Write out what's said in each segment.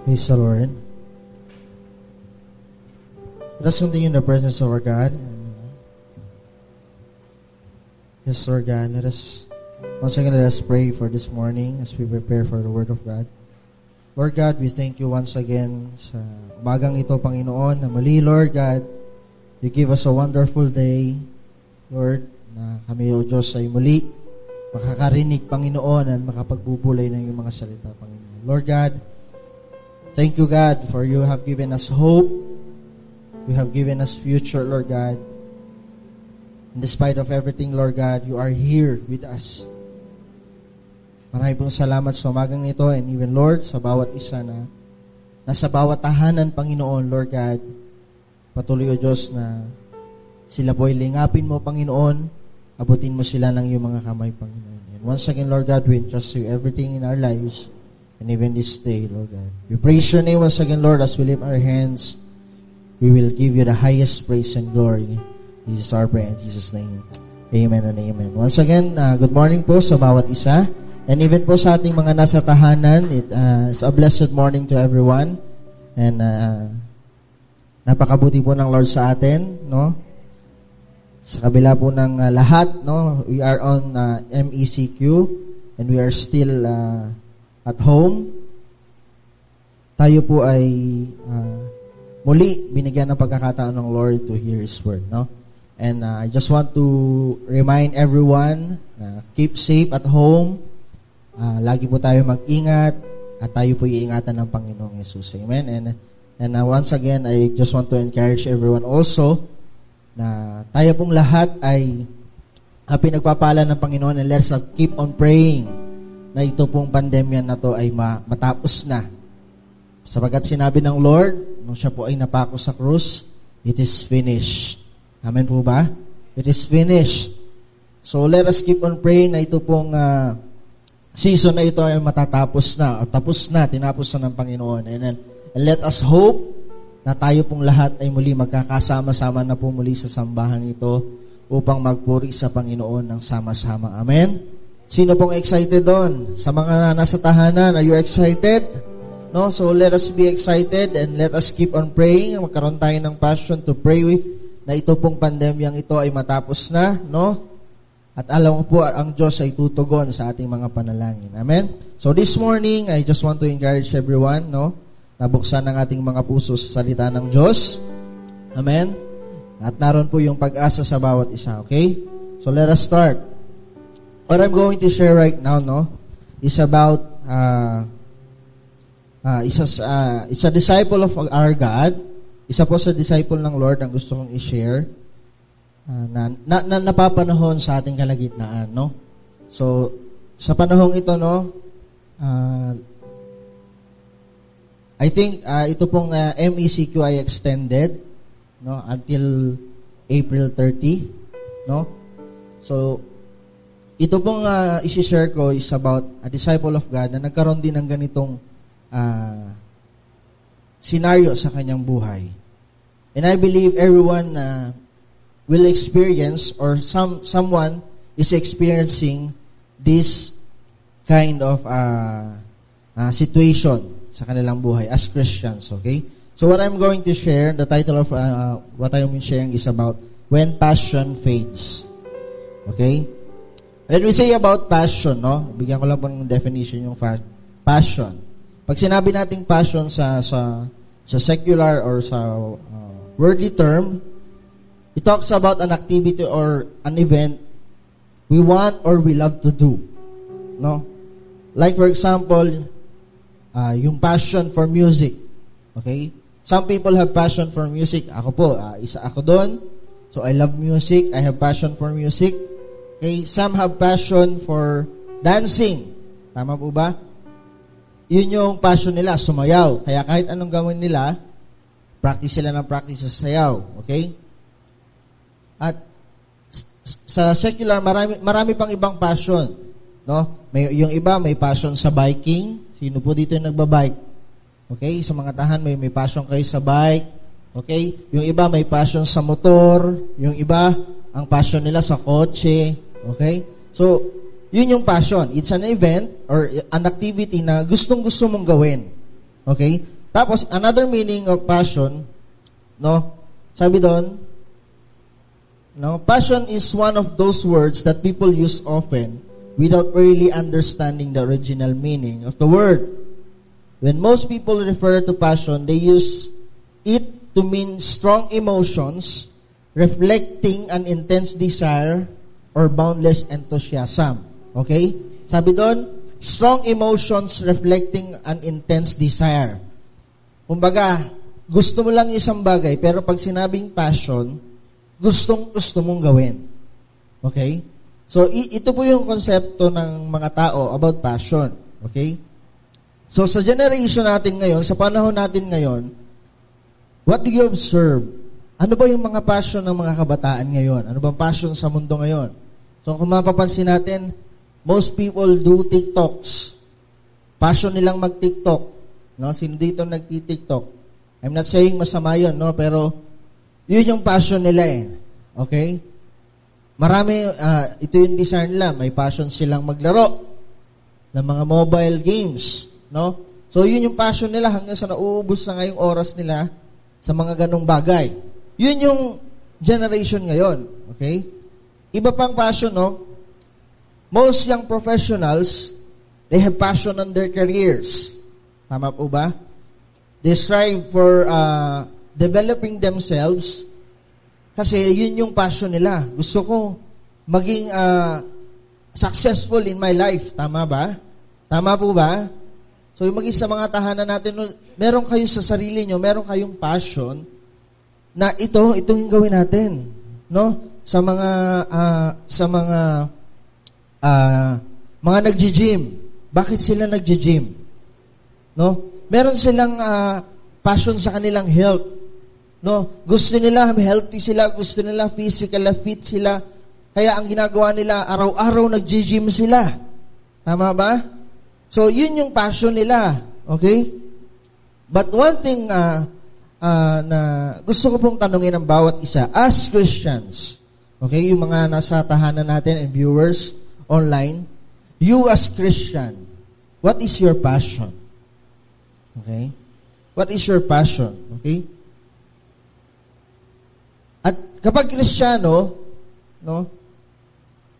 Praise the Lord. Let us continue in the presence of our God. Yes, Lord God, once again, let us pray for this morning as we prepare for the Word of God. Lord God, we thank you once again sa umagang ito, Panginoon, na muli, Lord God, you give us a wonderful day, Lord, na kami, O Diyos, ay muli makakarinig, Panginoon, at makapagbubulay ng iyong mga salita, Panginoon. Lord God, thank you, God, for you have given us hope. You have given us future, Lord God. In despite of everything, Lord God, you are here with us. Maraming pong salamat sa umagang ito, and even, Lord, sa bawat isa na nasa bawat tahanan, Panginoon, Lord God. Patuloy, O Diyos, na sila po ay lingapin mo, Panginoon. Abutin mo sila ng iyong mga kamay, Panginoon. And once again, Lord God, we entrust you everything in our lives, and even this day, Lord God. We praise your name once again, Lord, as we lift our hands. We will give you the highest praise and glory. This is our prayer in Jesus' name. Amen and amen. Once again, good morning po sa bawat isa. And even po sa ating mga nasa tahanan, it's a blessed morning to everyone. And napakabuti po ng Lord sa atin, no? Sa kabila po ng lahat, no? We are on MECQ and we are still at home. Tayo po ay muli binigyan ng pagkakataon ng Lord to hear His word, no? And I just want to remind everyone na keep safe at home. Lagi po tayo mag-ingat at tayo po iingatan ng Panginoong Yesus. Amen. And once again, I just want to encourage everyone also na tayo pong lahat ay pinagpapala ng Panginoon, and let's keep on praying na ito pong pandemya na to ay matapos na. Sapagkat sinabi ng Lord, nung siya po ay napako sa krus, it is finished. Amen po ba? It is finished. So let us keep on praying na ito pong season na ito ay matatapos na, at tinapos na ng Panginoon. And let us hope na tayo pong lahat ay muli magkakasama-sama na po muli sa sambahan ito upang magpuri sa Panginoon ng sama-sama. Amen? Sino pong excited doon? Sa mga nasa tahanan, are you excited? No? So let us be excited and let us keep on praying. Magkaroon tayo ng passion to pray na ito pong pandemyang ito ay matapos na, no? At alam ko po, ang Diyos ay tutugon sa ating mga panalangin. Amen? So this morning, I just want to encourage everyone, no? Nabuksan ang ating mga puso sa salita ng Diyos. Amen? At naroon po yung pag-asa sa bawat isa, okay? So let us start. What I'm going to share right now, no, is about it's a disciple of our God. Isa po sa disciple ng Lord ang gusto kong i-share na napapanahon sa ating kalagitnaan, no? So, sa panahong ito, no, I think ito pong MECQ ay extended, no, until April 30, no? So, ito pong i-share ko is about a disciple of God na nagkaroon din ng ganitong scenario sa kanyang buhay. And I believe everyone will experience, or someone is experiencing this kind of situation sa kanilang buhay as Christians, okay? So what I'm going to share, the title of what I'm sharing is about when passion fades. Okay? When we say about passion, no? Bigyan ko lang po ng definition yung passion. Pag sinabi nating passion sa secular or sa worldly term, it talks about an activity or an event we want or we love to do. No? Like for example, yung passion for music. Okay? Some people have passion for music. Ako po, isa ako doon. So I love music. I have passion for music. Okay? Some have passion for dancing. Tama po ba? Yun yung passion nila, sumayaw. Kaya kahit anong gawin nila, practice sila ng practice sa sayaw. Okay? At sa secular, marami pang ibang passion. No? Yung iba, may passion sa biking. Sino po dito yung nagbabike? Okay? Sa mga tahan, may passion kayo sa bike. Okay? Yung iba, may passion sa motor. Yung iba, ang passion nila sa kotse. Okay? So, yun yung passion. It's an event or an activity na gustong-gusto mong gawin. Okay? Tapos, another meaning of passion, no? Sabi doon, no? Passion is one of those words that people use often without really understanding the original meaning of the word. When most people refer to passion, they use it to mean strong emotions, reflecting an intense desire or boundless enthusiasm. Okay? Sabi doon, strong emotions reflecting an intense desire. Kumbaga, gusto mo lang isang bagay, pero pag sinabing passion, gusto mong gawin. Okay? So, ito po yung konsepto ng mga tao about passion. Okay? So, sa generation natin ngayon, sa panahon natin ngayon, what do you observe? Ano ba yung mga passion ng mga kabataan ngayon? Ano bang passion sa mundo ngayon? So, kung mapapansin natin, most people do TikToks. Passion nilang mag-TikTok. No? Sino dito nagti-TikTok? I'm not saying masama yun, no? Pero, yun yung passion nila eh. Okay? Marami, ito yung desire nila. May passion silang maglaro ng mga mobile games. No? So, yun yung passion nila hanggang sa nauubos na ngayong oras nila sa mga ganong bagay. Yun yung generation ngayon. Okay? Iba pang passion, no? Most young professionals, they have passion on their careers. Tama po ba? They strive for developing themselves kasi yun yung passion nila. Gusto ko maging successful in my life. Tama ba? Tama po ba? So, yung maging sa mga tahanan natin, meron kayo sa sarili nyo, meron kayong passion na itong gawin natin. No? Sa mga nagji-gym. Bakit sila nagji-gym? No? Meron silang passion sa kanilang health. No? Gusto nila healthy sila, gusto nila physical fit sila. Kaya ang ginagawa nila, araw-araw nagji-gym sila. Tama ba? So, yun yung passion nila. Okay? But one thing na gusto ko pong tanungin ng bawat isa, as Christians, okay, yung mga nasa tahanan natin and viewers online, you as Christian, what is your passion? Okay? What is your passion? Okay? At kapag Kristiyano, no,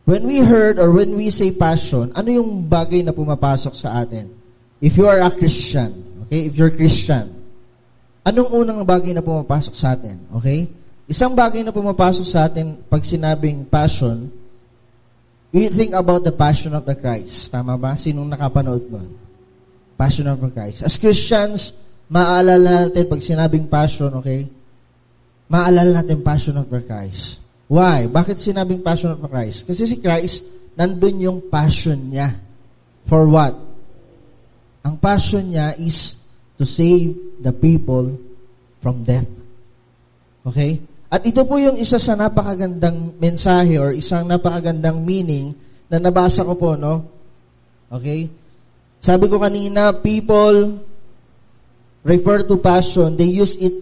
when we heard or when we say passion, ano yung bagay na pumapasok sa atin? If you are a Christian, okay, if you're Christian, anong unang bagay na pumapasok sa atin? Okay? Isang bagay na pumapasok sa atin pag sinabing passion, we think about the passion of the Christ. Tama ba? Sinong nakapanood nun? Passion of the Christ. As Christians, maaalala natin pag sinabing passion, okay? Maaalala natin passion of the Christ. Why? Bakit sinabing passion of the Christ? Kasi si Christ, nandun yung passion niya. For what? Ang passion niya is to save the people from death. Okay? At ito po yung isa sa napakagandang mensahe or isang napakagandang meaning na nabasa ko po, no? Okay? Sabi ko kanina, people refer to passion, they use it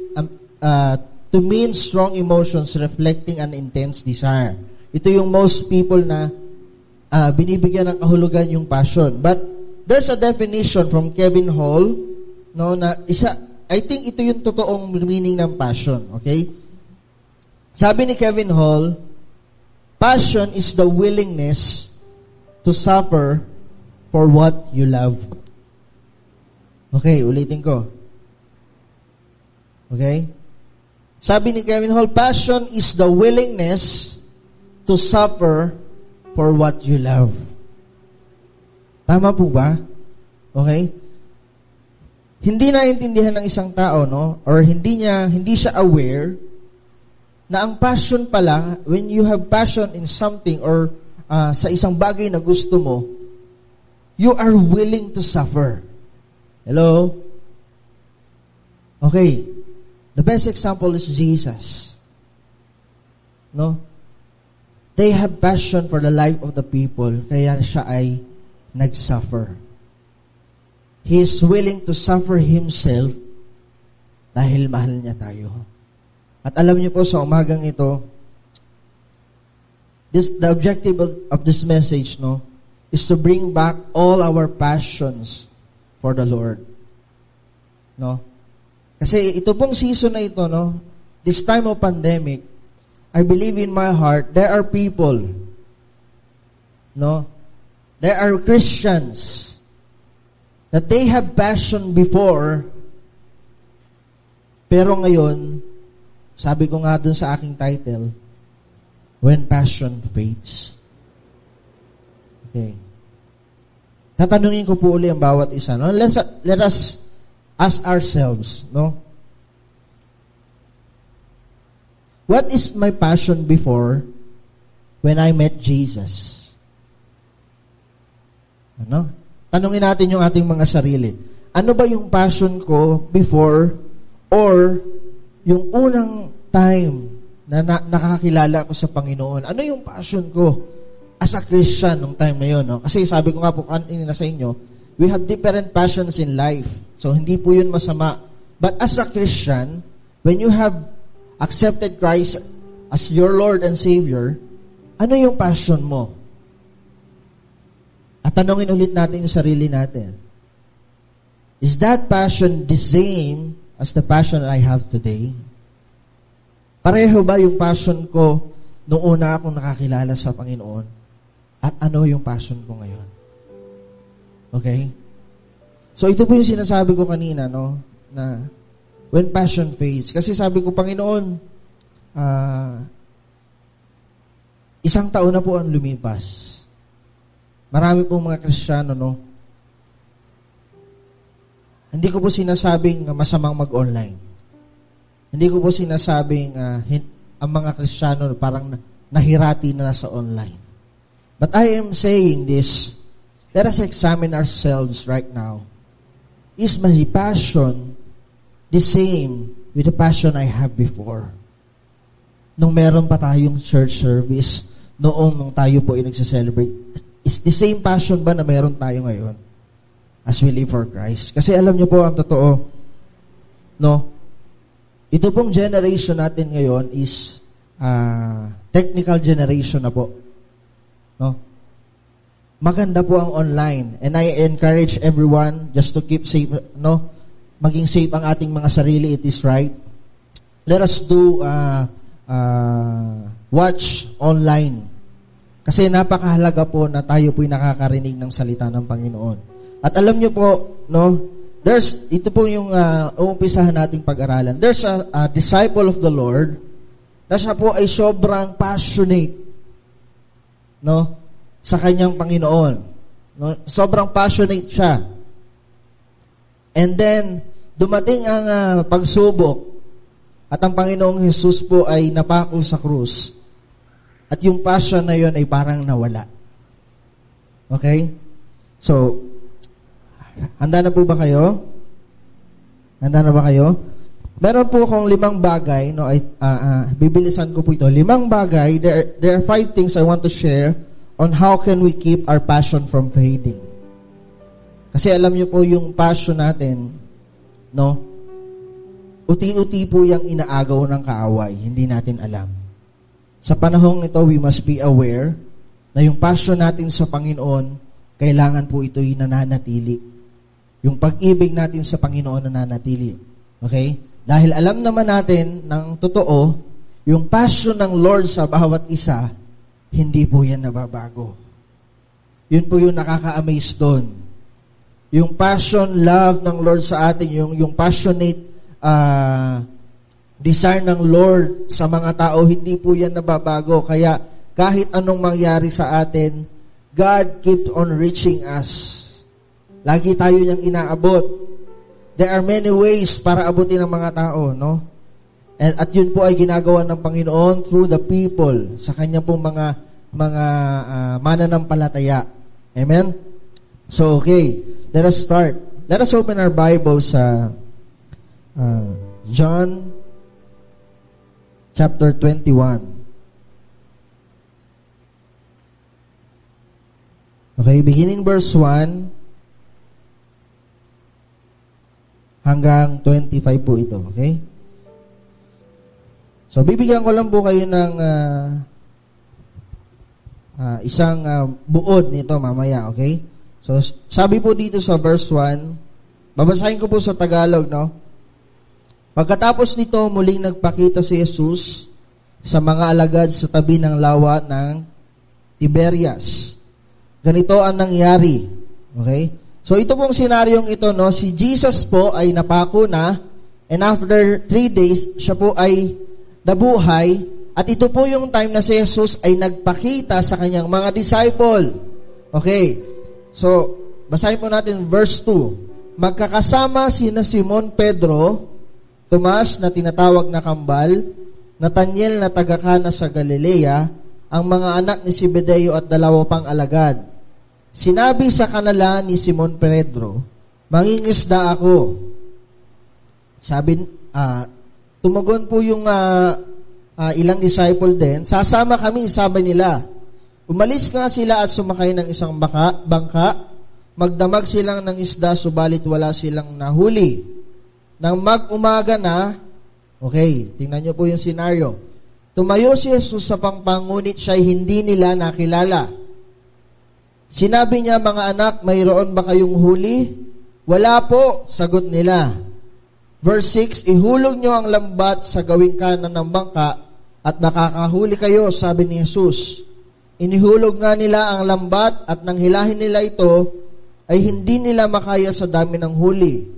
to mean strong emotions reflecting an intense desire. Ito yung most people na binibigyan ng kahulugan yung passion. But there's a definition from Kevin Hall, no, na I think ito yung totoong meaning ng passion, okay? Sabi ni Kevin Hall, passion is the willingness to suffer for what you love. Okay, ulitin ko. Okay? Sabi ni Kevin Hall, passion is the willingness to suffer for what you love. Tama po ba? Okay? Hindi naiintindihan ng isang tao, no? Or hindi siya aware na ang passion pala, when you have passion in something or sa isang bagay na gusto mo, you are willing to suffer. Hello? Okay. The best example is Jesus. No? They have passion for the life of the people, kaya siya ay nag-suffer. He is willing to suffer himself dahil mahal niya tayo. At alam niyo po sa umagang ito, the objective of this message, no, is to bring back all our passions for the Lord. No? Kasi ito pong season na ito, no, this time of pandemic, I believe in my heart, there are people, no, there are Christians that they have passion before, pero ngayon, sabi ko nga dun sa aking title, when passion fades. Okay. Tatanungin ko po uli ang bawat isa, no? Let us ask ourselves, no? What is my passion before when I met Jesus? Ano? Tanungin natin yung ating mga sarili. Ano ba yung passion ko before or yung unang time na nakakilala ko sa Panginoon? Ano yung passion ko as a Christian nung time na yun? No? Kasi sabi ko nga po kanina sa inyo, we have different passions in life. So, hindi po yun masama. But as a Christian, when you have accepted Christ as your Lord and Savior, ano yung passion mo? At tanongin ulit natin yung sarili natin. Is that passion the same as the passion that I have today? Pareho ba yung passion ko noong una akong nakakilala sa Panginoon? At ano yung passion ko ngayon? Okay? So, ito po yung sinasabi ko kanina, no? Na, when passion fades. Kasi sabi ko, Panginoon, isang taon na po ang lumipas. Marami pong mga Kristiyano, no? Hindi ko po sinasabing masamang mag-online. Hindi ko po sinasabing ang mga Kristiyano parang nahirati na sa online. But I am saying this, let us examine ourselves right now. Is my passion the same with the passion I have before? Nung meron pa tayong church service, nung tayo po ay nagse-celebrate, is the same passion ba na meron tayo ngayon as we live for Christ? Kasi alam niyo po ang totoo, no? Ito pong generation natin ngayon is technical generation na po. No? Maganda po ang online. And I encourage everyone just to keep safe, no? Maging safe ang ating mga sarili, it is right. Let us do watch online. Kasi napakahalaga po na tayo po'y nakakarinig ng salita ng Panginoon. At alam niyo po, no? Ito po yung umpisahan nating pag-aralan. There's a disciple of the Lord na siya po ay sobrang passionate, no, sa kanyang Panginoon. No? Sobrang passionate siya. And then, dumating ang pagsubok at ang Panginoong Jesus po ay napako sa krus. At yung passion na yon ay parang nawala. Okay? So, handa na po ba kayo? Handa na ba kayo? Meron po akong 5 bagay, no, bibilisan ko po ito. 5 bagay, there are 5 things I want to share on how can we keep our passion from fading. Kasi alam niyo po yung passion natin, no, uti-uti po yung inaagaw ng kaaway, hindi natin alam. Sa panahong ito, we must be aware na yung passion natin sa Panginoon, kailangan po ito'y nananatili. Yung pag-ibig natin sa Panginoon nananatili. Okay? Dahil alam naman natin ng totoo, yung passion ng Lord sa bawat isa, hindi po yan nababago. Yun po yung nakaka-amaze doon. Yung passion, love ng Lord sa atin, yung passionate desire ng Lord sa mga tao, hindi po yan nababago. Kaya kahit anong mangyari sa atin, God keeps on reaching us. Lagi tayo niyang inaabot. There are many ways para abutin ang mga tao, no? At yun po ay ginagawa ng Panginoon through the people, sa kanya pong mga mananampalataya. Amen? So, okay. Let us start. Let us open our Bible sa John chapter 21. Okay, beginning verse 1 hanggang 25 po ito. Okay? So, bibigyan ko lang po kayo ng isang buod nito mamaya. Okay? So, sabi po dito sa verse 1, babasahin ko po sa Tagalog, no? Pagkatapos nito, muling nagpakita si Jesus sa mga alagad sa tabi ng lawa ng Tiberias. Ganito ang nangyari. Okay? So ito pong senaryong ito, no, si Jesus po ay napako na, and after 3 days, siya po ay nabuhay, at ito po yung time na si Jesus ay nagpakita sa kanyang mga disciple. Okay. So, basahin po natin verse 2. Magkakasama sina Simon Pedro, Tomas na tinatawag na Kambal, Nathaniel na taga-Kana sa Galilea, ang mga anak ni Zebedeo at 2 pang alagad. Sinabi sa kanila ni Simon Pedro, mangingisda ako. Sabi, tumugon po yung ilang disciple din, sasama kami, sabi nila. Umalis nga sila at sumakay ng isang bangka, magdamag silang ng isda, subalit wala silang nahuli. Nang mag-umaga na, okay, tingnan nyo po yung senaryo. Tumayo si Jesus sa pangpang, ngunit siya'y hindi nila nakilala. Sinabi niya, mga anak, mayroon ba kayong huli? Wala po, sagot nila. Verse 6, ihulog nyo ang lambat sa gawing kanan ng bangka at makakahuli kayo, sabi ni Jesus. Inihulog nga nila ang lambat at nang hilahin nila ito, ay hindi nila makaya sa dami ng huli.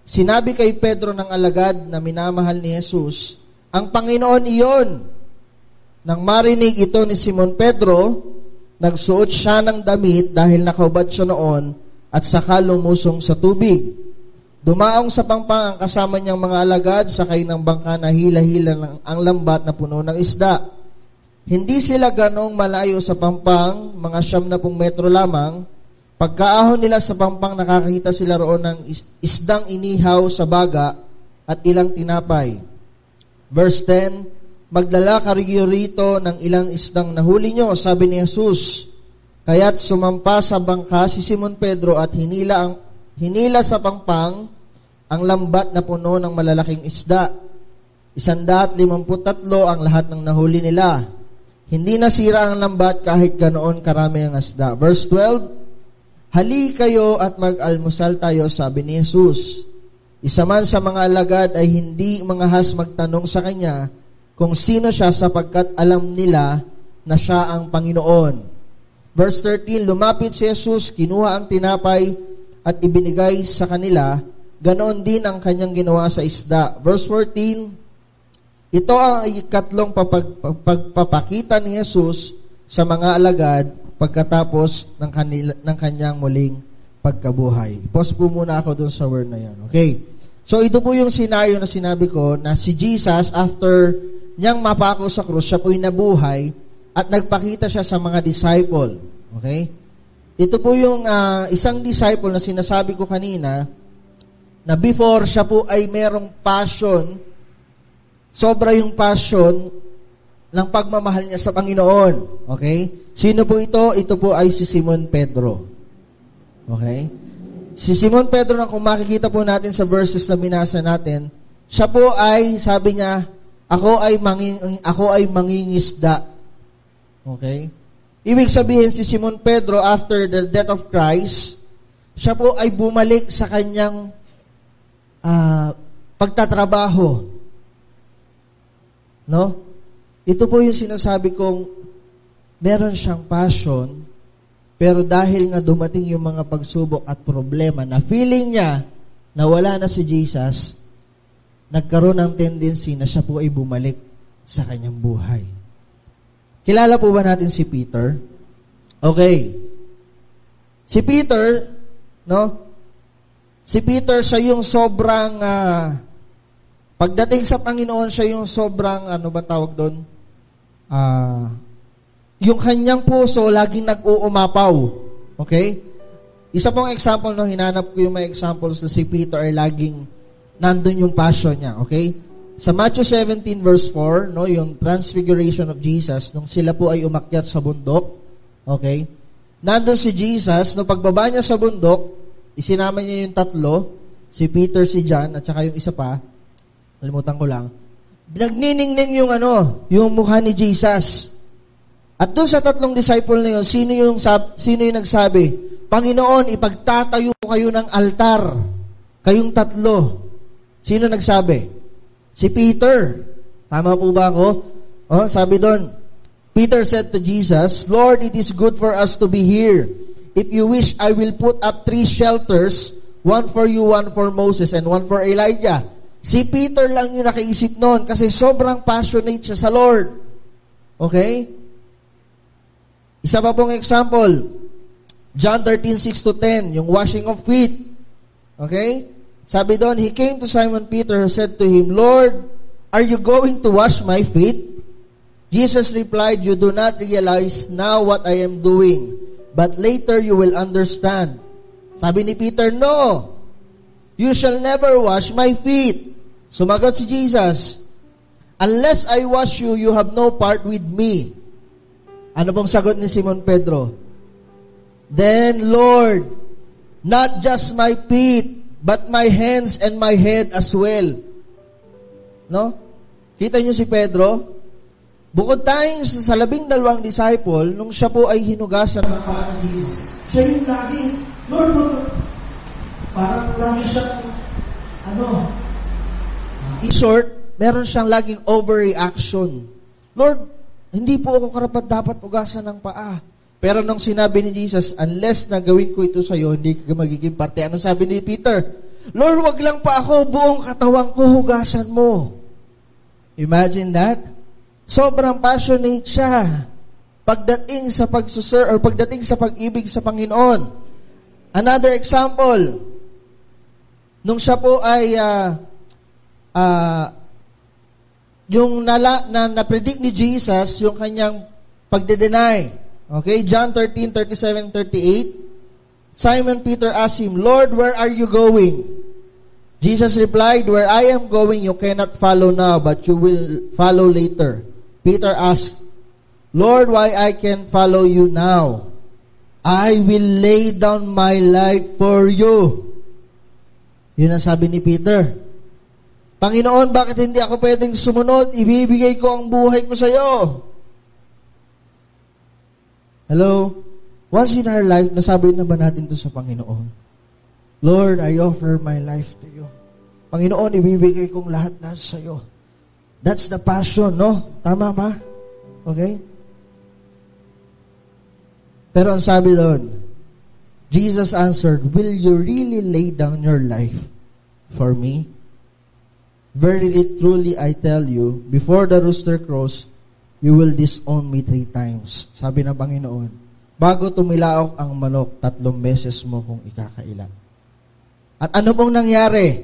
Sinabi kay Pedro ng alagad na minamahal ni Jesus, ang Panginoon iyon. Nang marinig ito ni Simon Pedro, nagsuot siya ng damit dahil nakaubad siya noon at saka lumusong sa tubig. Dumaong sa pangpang ang kasama niyang mga alagad, sakay ng bangka na hila-hila ang lambat na puno ng isda. Hindi sila ganong malayo sa pampang, mga 70 metro lamang. Pagkaahon nila sa pampang, nakakita sila roon ng isdang inihaw sa baga at ilang tinapay. Verse 10, magdala kayo rito ng ilang isdang nahuli nyo, sabi ni Jesus. Kaya't sumampa sa bangka si Simon Pedro at hinila sa pangpang ang lambat na puno ng malalaking isda. 153 ang lahat ng nahuli nila. Hindi nasira ang lambat kahit ganoon karami ang isda. Verse 12, hali kayo at mag-almusal tayo, sabi ni Jesus. Isa man sa mga alagad ay hindi mangahas magtanong sa kanya kung sino siya, sapagkat alam nila na siya ang Panginoon. Verse 13, lumapit si Jesus, kinuha ang tinapay at ibinigay sa kanila, ganoon din ang kanyang ginawa sa isda. Verse 14, ito ang ikatlong pagpapakita ni Jesus sa mga alagad pagkatapos ng kanyang muling pagkabuhay. Pause po muna ako dun sa word na yan. Okay. So ito po yung scenario na sinabi ko, na si Jesus, after niyang mapako sa krus, siya po'y nabuhay at nagpakita siya sa mga disciple. Okay? Ito po yung isang disciple na sinasabi ko kanina, na before siya po ay merong passion, sobra yung passion ng pagmamahal niya sa Panginoon. Okay? Sino po ito? Ito po ay si Simon Pedro. Okay? Si Simon Pedro, na kung makikita po natin sa verses na binasa natin, siya po ay, sabi niya, ako ay mangingisda. Okay? Ibig sabihin, si Simon Pedro, after the death of Christ, siya po ay bumalik sa kanyang pagtatrabaho. No? Ito po yung sinasabi kong meron siyang passion, pero dahil nga dumating yung mga pagsubok at problema na feeling niya na wala na si Jesus, nagkaroon ng tendency na siya po ay bumalik sa kanyang buhay. Kilala po ba natin si Peter? Okay. Si Peter, no? Si Peter, siya yung sobrang, pagdating sa Panginoon, siya yung sobrang, ano ba tawag doon? Yung kanyang puso, laging nag-uumapaw. Okay? Isa pong example, no, hinanap ko yung mga examples na si Peter ay laging nandun yung passion niya. Okay? Sa Matthew 17 verse 4, no, yung transfiguration of Jesus, nung sila po ay umakyat sa bundok, okay? Nandun si Jesus, nung pagbaba niya sa bundok, isinama niya yung 3, si Peter, si John, at saka yung isa pa, nalimutan ko lang, nagniningning yung mukha ni Jesus. At doon sa 3 disciple na yun, sino yung nagsabi, Panginoon, ipagtatayo kayo ng altar, kayong 3. Sino nagsabi? Si Peter. Tama po ba ako? Sabi doon, Peter said to Jesus, Lord, it is good for us to be here. If you wish, I will put up 3 shelters, one for you, one for Moses, and one for Elijah. Si Peter lang yung nakaisip noon kasi sobrang passionate siya sa Lord. Okay? Isa pa pong example, John 13:6-10, yung washing of feet. Okay? Sabi doon, he came to Simon Peter and said to him, Lord, are you going to wash my feet? Jesus replied, you do not realize now what I am doing, but later you will understand. Sabi ni Peter, no, you shall never wash my feet. Sumagot si Jesus, unless I wash you, you have no part with me. Ano pong sagot ni Simon Pedro? Then, Lord, not just my feet, but my hands and my head as well. No? Kita niyo si Pedro? Bukod tayong sa 12 disciple, nung siya po ay hinugasan ng paa ni Jesus, siya yung lagi, Lord, parang lagi siyang, in short, meron siyang laging overreaction. Lord, hindi po ako karapat dapat ugasan ng paa. Pero nung sinabi ni Jesus, unless na gawin ko ito sa'yo, hindi ka magiging parte. Ano sabi ni Peter? Lord, wag lang pa ako, buong katawan ko, hugasan mo. Imagine that? Sobrang passionate siya pagdating sa pagsusur or pagdating sa pag-ibig sa Panginoon. Another example, nung siya po ay yung na-predict ni Jesus yung kanyang pagde-deny. Okay, John 13:37-38. Simon Peter asked him, Lord, where are you going? Jesus replied, where I am going you cannot follow now, but you will follow later. Peter asked, Lord, why I can follow you now? I will lay down my life for you. Yun ang sabi ni Peter. Panginoon, bakit hindi ako pwedeng sumunod? Ibibigay ko ang buhay ko sa iyo. Hello? Once in our life, nasabi na ba natin to sa Panginoon? Lord, I offer my life to you. Panginoon, ibibigay kong lahat na sa iyo. That's the passion, no? Tama ba? Okay? Pero ang sabi doon, Jesus answered, will you really lay down your life for me? Verily, truly, I tell you, before the rooster crows, you will disown me 3 times. Sabi ng Panginoon, bago tumilaok ang manok, 3 beses mo kung ikakaila. At ano pong nangyari?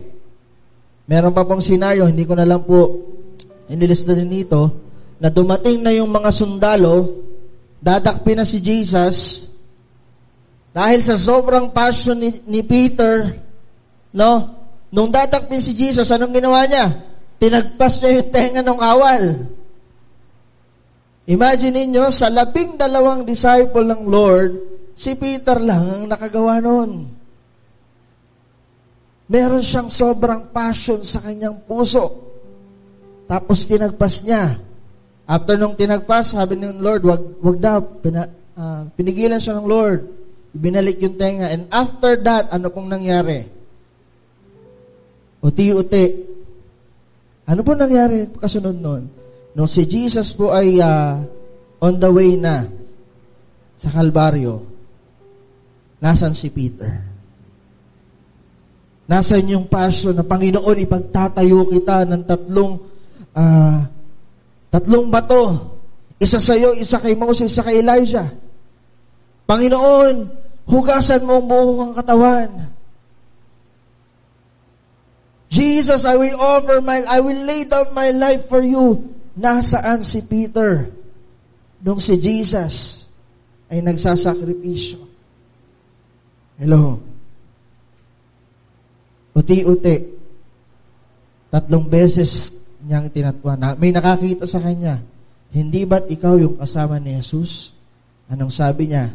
Meron pa pong senaryo, hindi ko na lang po inilista din dito, na dumating na yung mga sundalo, dadakpin na si Jesus, dahil sa sobrang passion ni Peter, no? Nung dadakpin si Jesus, anong ginawa niya? Tinagpas niya yung tenga ng kawal. Imagine ninyo, sa 12 disciple ng Lord, si Peter lang ang nakagawa nun. Meron siyang sobrang passion sa kanyang puso. Tapos tinagpas niya. After nung tinagpas, sabi ng Lord, wag daw. Pinigilan siya ng Lord. Binalik yung tenga. And after that, ano pong nangyari? Uti-uti. Ano po nangyari kasunod nun? Nung si Jesus po ay on the way na sa Kalbaryo, nasan si Peter? Nasan yung passion na Panginoon, ipagtatayo kita ng 3 bato. Isa sa iyo, isa kay Moses, isa kay Elijah. Panginoon, hugasan mo ang buong katawan. Jesus, I will lay down my life for you. Nasaan si Peter nung si Jesus ay nagsasakripisyo? Hello? Uti-uti. 3 beses niyang tinatwa. May nakakita sa kanya. Hindi ba't ikaw yung kasama ni Jesus? Anong sabi niya?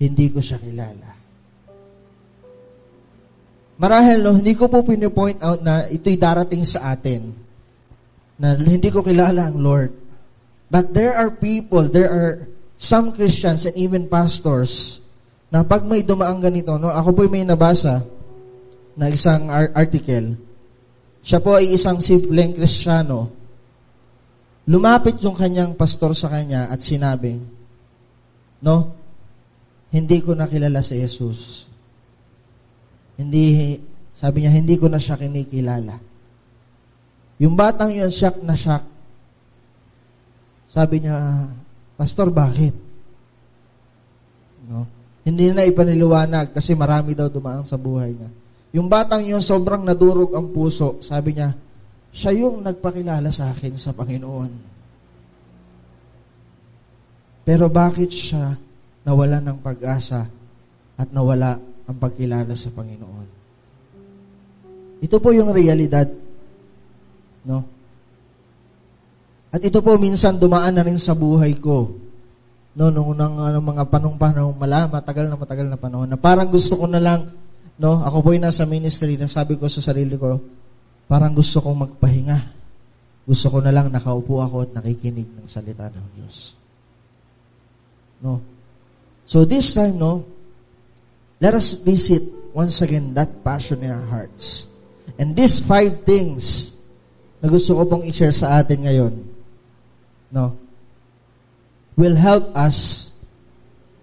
Hindi ko siya kilala. Marahil, no, hindi ko po pinipoint out na ito'y darating sa atin. Na hindi ko kilala ang Lord. But there are some Christians and even pastors na pag may dumaang ganito, no, ako po may nabasa na isang article. siya po ay isang simpleng Kristiyano, lumapit yung kanyang pastor sa kanya at sinabing, no, hindi ko nakilala si Jesus. Sabi niya, hindi ko na siya kinikilala. Yung batang yun, shock na shock. Sabi niya, Pastor, bakit? No? Hindi na ipaniliwanag kasi marami daw dumaan sa buhay niya. Yung batang yun, sobrang nadurog ang puso. Sabi niya, siya yung nagpakilala sa akin sa Panginoon. Pero bakit siya nawala ng pag-asa at nawala ang pagkilala sa Panginoon? Ito po yung realidad. No? At ito po minsan dumaan na rin sa buhay ko. No, nung mga panahon matagal na panahon na parang gusto ko na lang, no, ako po ay nasa ministry na sabi ko sa sarili ko, parang gusto kong magpahinga. Gusto ko na lang nakaupo ako at nakikinig ng salita ng Diyos. No. So this time, no, let us visit once again that passion in our hearts. And these 5 things na gusto ko pong i-share sa atin ngayon, no, will help us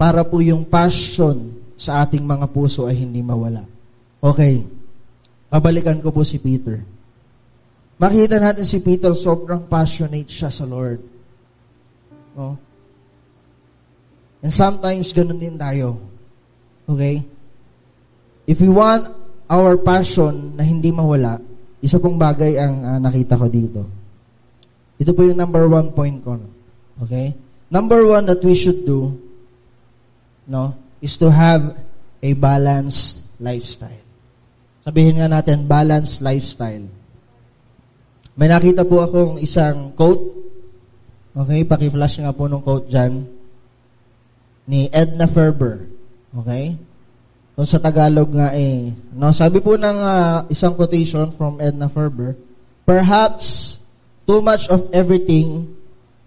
para po yung passion sa ating mga puso ay hindi mawala. Okay. Pabalikan ko po si Peter. Makita natin si Peter, sobrang passionate siya sa Lord. No? And sometimes, ganun din tayo. Okay? If we want our passion na hindi mawala, isa pong bagay ang nakita ko dito. Ito po yung number 1 point ko. No? Okay? Number 1 that we should do, no, is to have a balanced lifestyle. Sabihin nga natin, balanced lifestyle. May nakita po akong isang quote. Okay, paki-flash nga po ng quote dyan. Ni Edna Ferber. Okay? Kung sa Tagalog nga no, sabi po ng isang quotation from Edna Ferber, perhaps too much of everything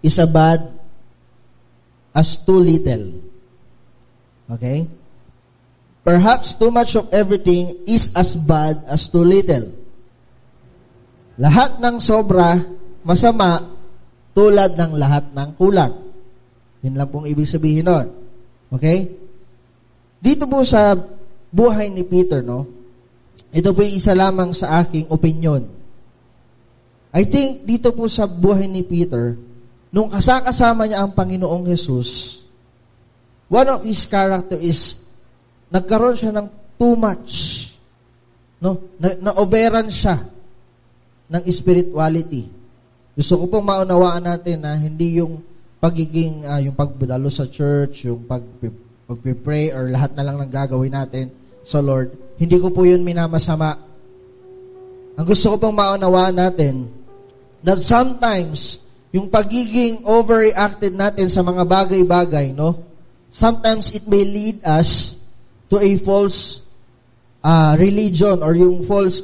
is a bad as too little. Okay? Perhaps too much of everything is as bad as too little. Lahat ng sobra, masama, tulad ng lahat ng kulang. Yun lang pong ibig sabihin nun. Okay? Dito po sa buhay ni Peter, no? Ito po yung isa lamang sa aking opinion. I think dito po sa buhay ni Peter, nung kasama niya ang Panginoong Jesus, one of his character is, nagkaroon siya ng too much. No? Na-overan siya ng spirituality. Gusto ko pong maunawaan natin na hindi yung pagiging, yung pagbudalo sa church, yung pag-pray, or lahat na lang ng gagawin natin sa Lord. Hindi ko po yun minamasama. Ang gusto ko pong maunawaan natin, that sometimes, yung pagiging overreacted natin sa mga bagay-bagay, no? Sometimes it may lead us to a false religion or yung false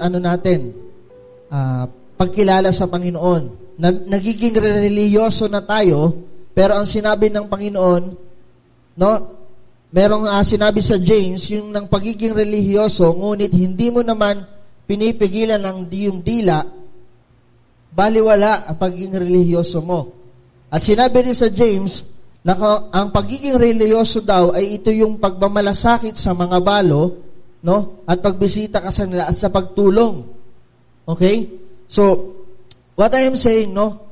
pagkilala sa Panginoon. Nagiging reliyoso na tayo, pero ang sinabi ng Panginoon, no? Merong sinabi sa James, yung ng pagiging relihiyoso, ngunit hindi mo naman pinipigilan ng yung dila, baliwala ang pagiging relihiyoso mo. At sinabi rin sa James, na ang pagiging relihiyoso daw ay ito yung pagmamalasakit sa mga balo, no? At pagbisita ka sa nila at sa pagtulong. Okay? So, what I am saying, no?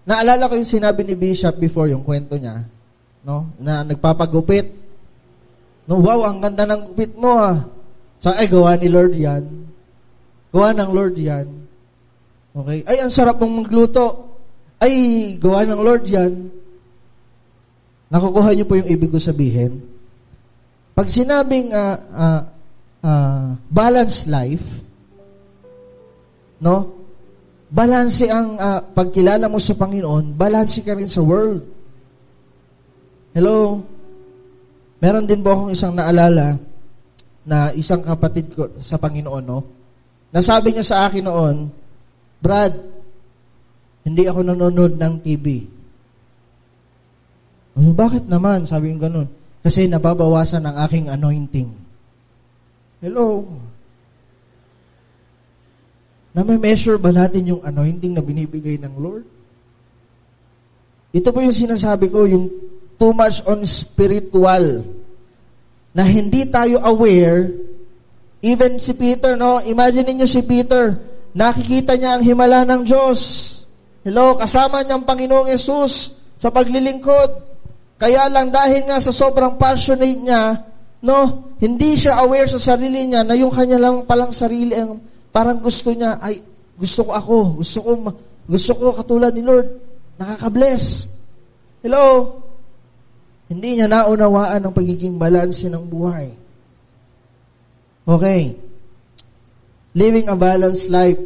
Naalala ko yung sinabi ni Bishop before, yung kwento niya, no? Na nagpapagupit. No, wow, ang ganda ng gupit mo, gawa ni Lord yan. Gawa ng Lord yan. Okay? Ay, ang sarap mong magluto. Ay, gawa ng Lord yan. Nakukuha niyo po yung ibig ko sabihin. Pag sinabing balanced life, no? Balanse ang pagkilala mo sa Panginoon, balanse ka rin sa world. Hello? Meron din po akong isang naalala na isang kapatid ko sa Panginoon, no? Nasabi niya sa akin noon, Brad, hindi ako nanonood ng TV. Bakit naman? Sabi ko ganun. Kasi nababawasan ang aking anointing. Hello? Na may measure ba natin yung anointing na binibigay ng Lord? Ito po yung sinasabi ko, yung too much on spiritual. Na hindi tayo aware. Even si Peter, no? Imagine niyo si Peter, nakikita niya ang himala ng Diyos. Hello, kasama niya ang Panginoong Yesus sa paglilingkod. Kaya lang dahil nga sa sobrang passionate niya, no, hindi siya aware sa sarili niya na yung kanya lang palang sarili ang parang gusto niya, ay, gusto ko katulad ni Lord, nakaka-bless. Hello? Hindi niya naunawaan ang pagiging balanse ng buhay. Okay. Living a balanced life.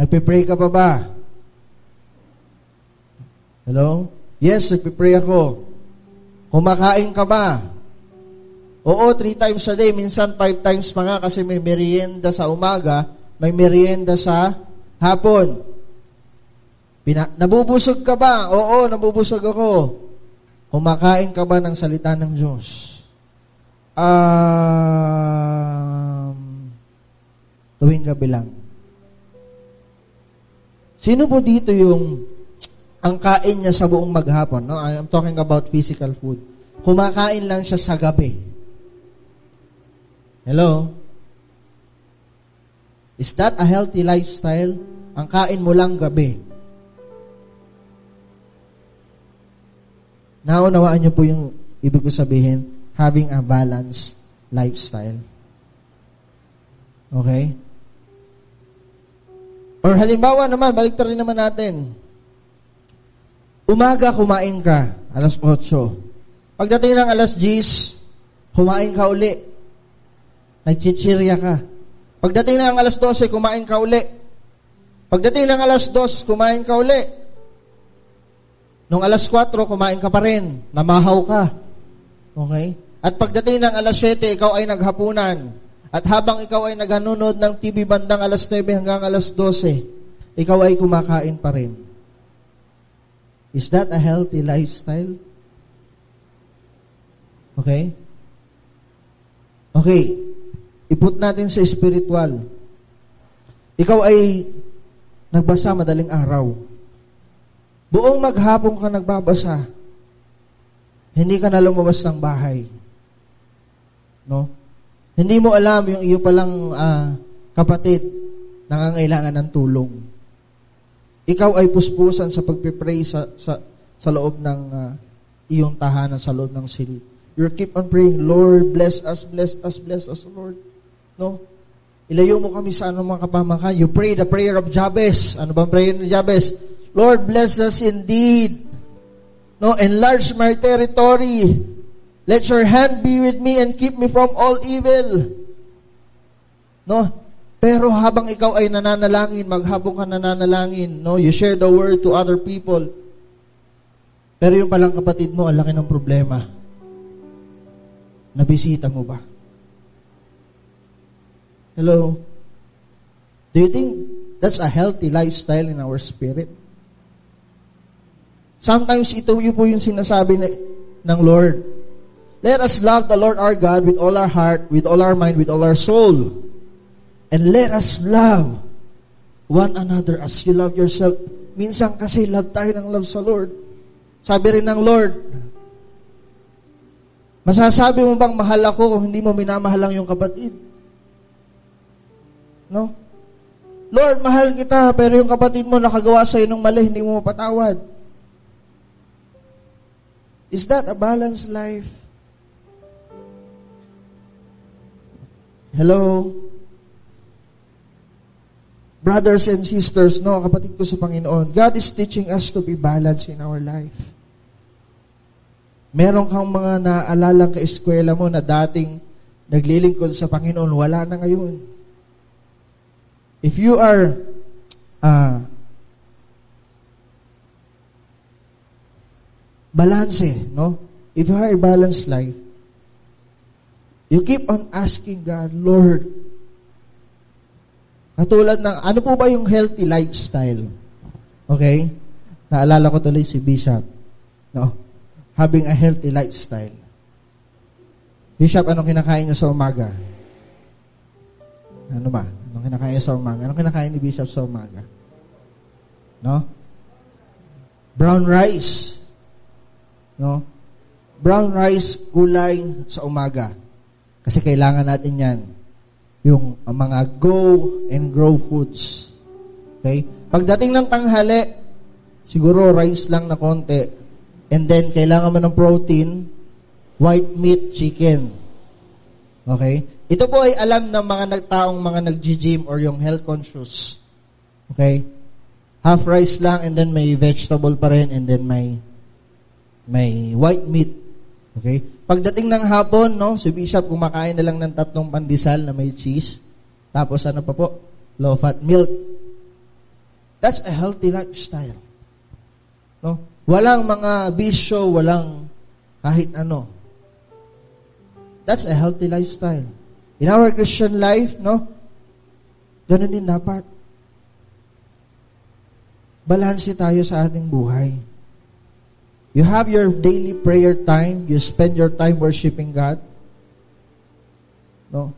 Nagpe-pray ka pa ba? Hello? Yes, nagpe-pray ako. Kumakain ka ba? Oo, 3 times a day. Minsan 5 times pa nga kasi may merienda sa umaga, may merienda sa hapon. Nabubusog ka ba? Oo, nabubusog ako. Kumakain ka ba ng salita ng Diyos? Tuwing gabi lang. Sino po dito yung ang kain niya sa buong maghapon? No? I'm talking about physical food. Kumakain lang siya sa gabi. Hello? Is that a healthy lifestyle? Ang kain mo lang gabi. Naunawaan niyo po yung ibig ko sabihin, having a balanced lifestyle. Okay? Or halimbawa naman, baliktad rin naman natin. Umaga, kumain ka, alas 8. Pagdating ng alas 10, kumain ka uli. Nagchichirya ka. Pagdating ng alas 12, kumain ka uli. Pagdating ng alas 2, kumain ka uli. Nung alas 4, kumain ka pa rin. Namahaw ka. Okay? At pagdating ng alas 7, ikaw ay naghapunan. At habang ikaw ay naghanunod ng TV bandang alas 9 hanggang alas 12, ikaw ay kumakain pa rin. Is that a healthy lifestyle? Okay? Okay. I-put natin sa spiritual. Ikaw ay nagbasa madaling araw. Buong maghapon ka nagbabasa. Hindi ka na lumabas ng bahay. No? Hindi mo alam yung iyo palang kapatid nangangailangan ng tulong. Ikaw ay puspusan sa pagpipray sa loob ng iyong tahanan, sa loob ng silid. You keep on praying, Lord, bless us, Lord. No? Ilayo mo kami sa anumang kapamakan. You pray the prayer of Jabez. Ano bang prayer ni Jabez? Lord, bless us indeed. No, enlarge my territory. Let your hand be with me and keep me from all evil. No? Pero habang ikaw ay nananalangin, maghapon ka nananalangin, no? You share the word to other people. Pero yung palang kapatid mo, ang laki ng problema. Nabisita mo ba? Hello? Do you think that's a healthy lifestyle in our spirit? Sometimes ito po yung sinasabi ng Lord. Let us love the Lord our God with all our heart, with all our mind, with all our soul. And let us love one another as you love yourself. Minsan kasi love tayo ng love sa Lord. Sabi rin ng Lord, masasabi mo bang mahal ako kung hindi mo minamahal lang yung kapatid? No? Lord, mahal kita, pero yung kapatid mo nakagawa sa'yo ng mali, hindi mo mapatawad. Is that a balanced life? Hello? Brothers and sisters, no, kapatid ko sa Panginoon, God is teaching us to be balanced in our life. Meron kang mga naalalang ka-eskwela mo na dating naglilingkod sa Panginoon, wala na ngayon. If you are balance, no? If you have a balanced life, you keep on asking God, Lord, katulad ng, ano po ba yung healthy lifestyle? Okay? Naalala ko tuloy si Bishop. No? Having a healthy lifestyle. Bishop, anong kinakain niya sa umaga? Ano ba? Anong kinakain sa umaga? Anong kinakain ni Bishop sa umaga? No? Brown rice. No? Brown rice, gulay sa umaga. Kasi kailangan natin yan. Yung mga go and grow foods. Okay? Pagdating ng tanghali, siguro rice lang na konti. And then, kailangan mo ng protein, white meat, chicken. Okay? Ito po ay alam ng mga nagtaong mga nag-gym or yung health conscious. Okay? Half rice lang and then may vegetable pa rin and then may white meat. Okay? Pagdating ng hapon, no, si Bishop kumakain na lang ng 3 pandesal na may cheese. Tapos ano pa po? Low-fat milk. That's a healthy lifestyle. No? Walang mga bisyo, walang kahit ano. That's a healthy lifestyle. In our Christian life, no? Ganun din dapat. Balanse tayo sa ating buhay. You have your daily prayer time. You spend your time worshiping God. No?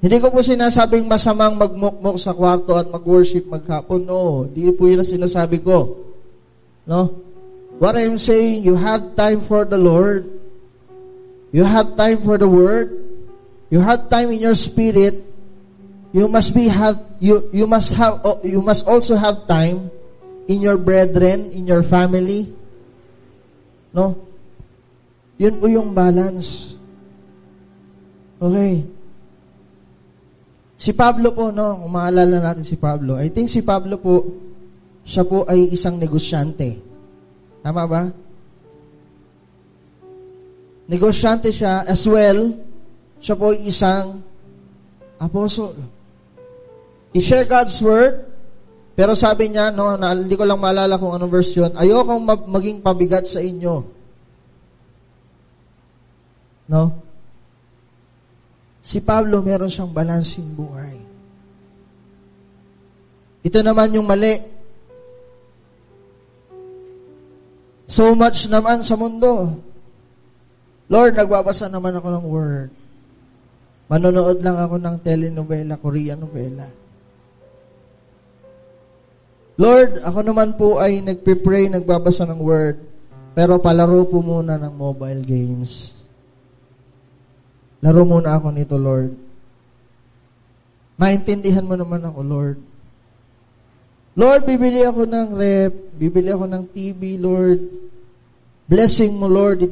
Hindi ko po sinasabing masamang magmukmok sa kwarto at mag-worship maghapon. No, hindi po yun ang sinasabi ko. No? What I'm saying, you have time for the Lord. You have time for the Word. You have time in your spirit. You must also have time in your brethren, in your family. No? Yun po yung balance. Okay. Si Pablo po, no? Kung maalala natin si Pablo, I think si Pablo po, siya po ay isang negosyante. Tama ba? Negosyante siya as well. Siya po ay isang apostle. He share God's word, pero sabi niya, no, hindi ko lang maalala kung anong verse yun, ayokong maging pabigat sa inyo. No? Si Pablo, meron siyang balancing buhay. Ito naman yung mali. So much naman sa mundo. Lord, nagbabasa naman ako ng word. Manonood lang ako ng telenovela, Korean novela. Lord, ako naman po ay nagpe-pray, nagbabasa ng word, pero palaro po muna ng mobile games. Laro muna ako nito, Lord. Maintindihan mo naman ako, Lord. Lord, bibili ako ng rep, bibili ako ng TV, Lord. Blessing mo, Lord.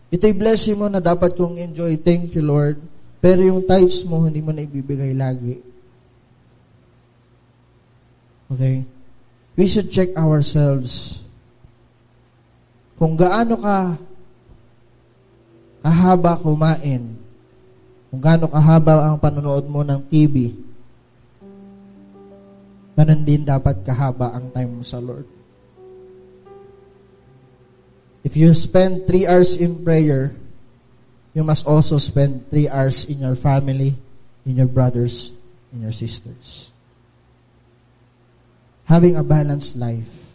Ito'y blessing mo na dapat kong enjoy. Thank you, Lord. Pero yung tithes mo, hindi mo na ibibigay lagi. Okay? We should check ourselves. Kung gaano ka kahaba kumain, kung gaano kahaba ang panonood mo ng TV, ganun din dapat kahaba ang time mo sa Lord. If you spend 3 hours in prayer, you must also spend 3 hours in your family, in your brothers, in your sisters. Having a balanced life.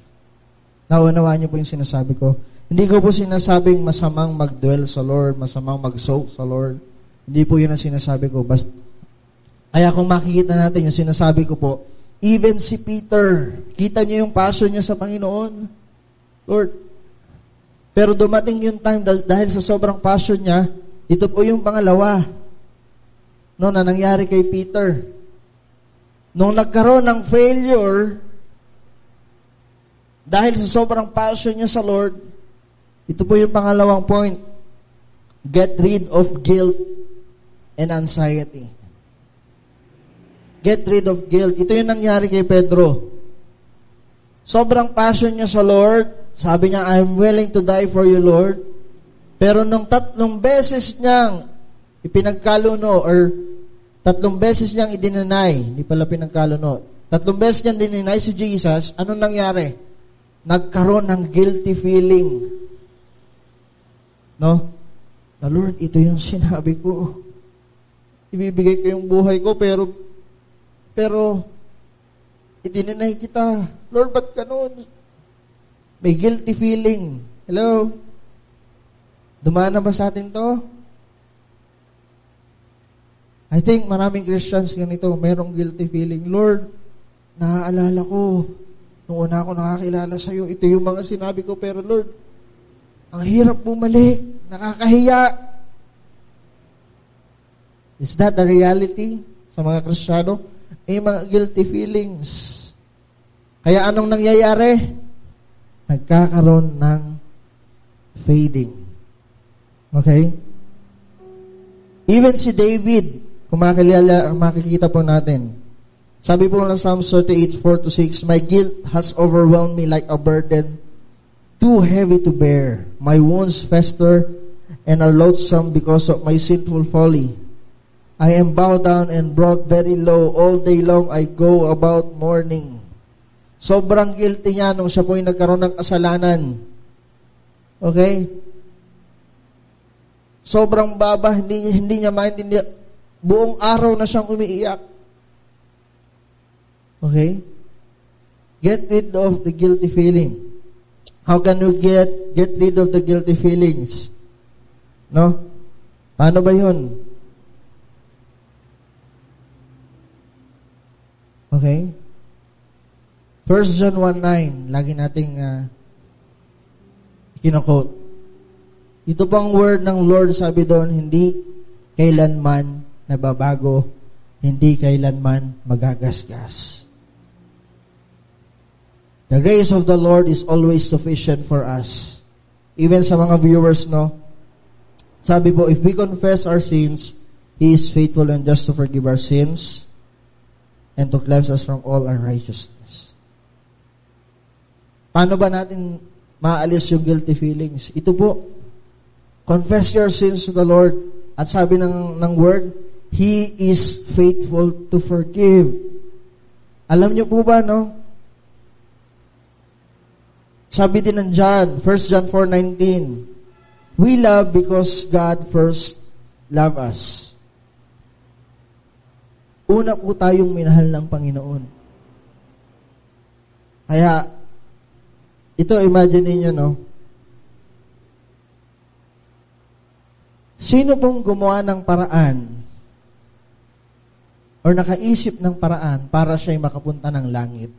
Naunawaan niyo po yung sinasabi ko. Hindi ko po sinasabing masamang mag-dwell sa Lord, masamang mag-soak sa Lord. Hindi po yun ang sinasabi ko. Kaya kung makikita natin yung sinasabi ko po, even si Peter, kita niyo yung passion niya sa Panginoon. Lord, pero dumating yung time dahil sa sobrang passion niya, ito po yung pangalawa na nangyari kay Peter. Nung nagkaroon ng failure, dahil sa sobrang passion niya sa Lord, ito po yung pangalawang point. Get rid of guilt and anxiety. Get rid of guilt. Ito yung nangyari kay Pedro. Sobrang passion niya sa Lord. Sabi niya, I'm willing to die for you, Lord. Pero nung 3 beses niyang ipinagkaluno or 3 beses niyang idinanay, hindi pala pinagkaluno, 3 beses niyang dininay si Jesus, anong nangyari? Nagkaroon ng guilty feeling. No? Na Lord, ito yung sinabi ko. Ibibigay ko yung buhay ko, pero idininay kita. Lord, ba't ganun? May guilty feeling. Hello? Dumaan na ba sa atin to? I think maraming Christians ganito, mayroong guilty feeling. Lord, naaalala ko, nung una ako nakakilala sa'yo, ito yung mga sinabi ko, pero Lord, ang hirap bumalik, nakakahiya. Is that the reality sa mga Kristiyano? May mga guilty feelings. Kaya anong nangyayari? Nagkakaroon ng fading. Okay? Even si David, kung makikita po natin, sabi po ng Psalm 38, 4-6, my guilt has overwhelmed me like a burden too heavy to bear. My wounds fester and are loathsome because of my sinful folly. I am bowed down and brought very low. All day long I go about mourning. Sobrang guilty niya nung siya po yung nagkaroon ng kasalanan. Okay? Sobrang baba, hindi niya maintindihan. Buong araw na siyang umiiyak. Okay? Get rid of the guilty feeling. How can you get rid of the guilty feelings? No? Paano ba yun? Okay? 1 John 1:9, lagi nating kino-quote. Ito pang word ng Lord, sabi doon, hindi kailanman nababago, hindi kailanman magagasgas. The grace of the Lord is always sufficient for us. Even sa mga viewers, no? Sabi po, if we confess our sins, He is faithful and just to forgive our sins and to cleanse us from all unrighteousness. Paano ba natin maalis yung guilty feelings? Ito po, confess your sins to the Lord. At sabi ng word, He is faithful to forgive. Alam niyo po ba, no? Sabi din ng John, 1 John 4:19, we love because God first loved us. Una po tayong minahal ng Panginoon. Kaya, ito, imagine niyo, no? Sino pong gumawa ng paraan or nakaisip ng paraan para siya'y makapunta ng langit?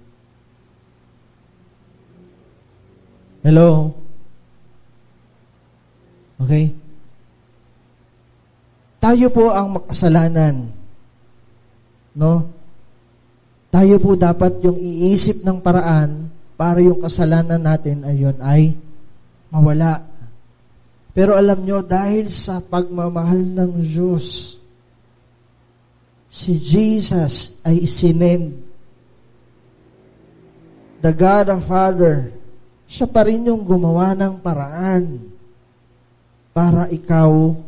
Hello? Okay? Tayo po ang makasalanan. No? Tayo po dapat yung iisip ng paraan para yung kasalanan natin ay mawala. Pero alam nyo, dahil sa pagmamahal ng Diyos, si Jesus ay sinend. The God the Father, siya pa rin yung gumawa ng paraan para ikaw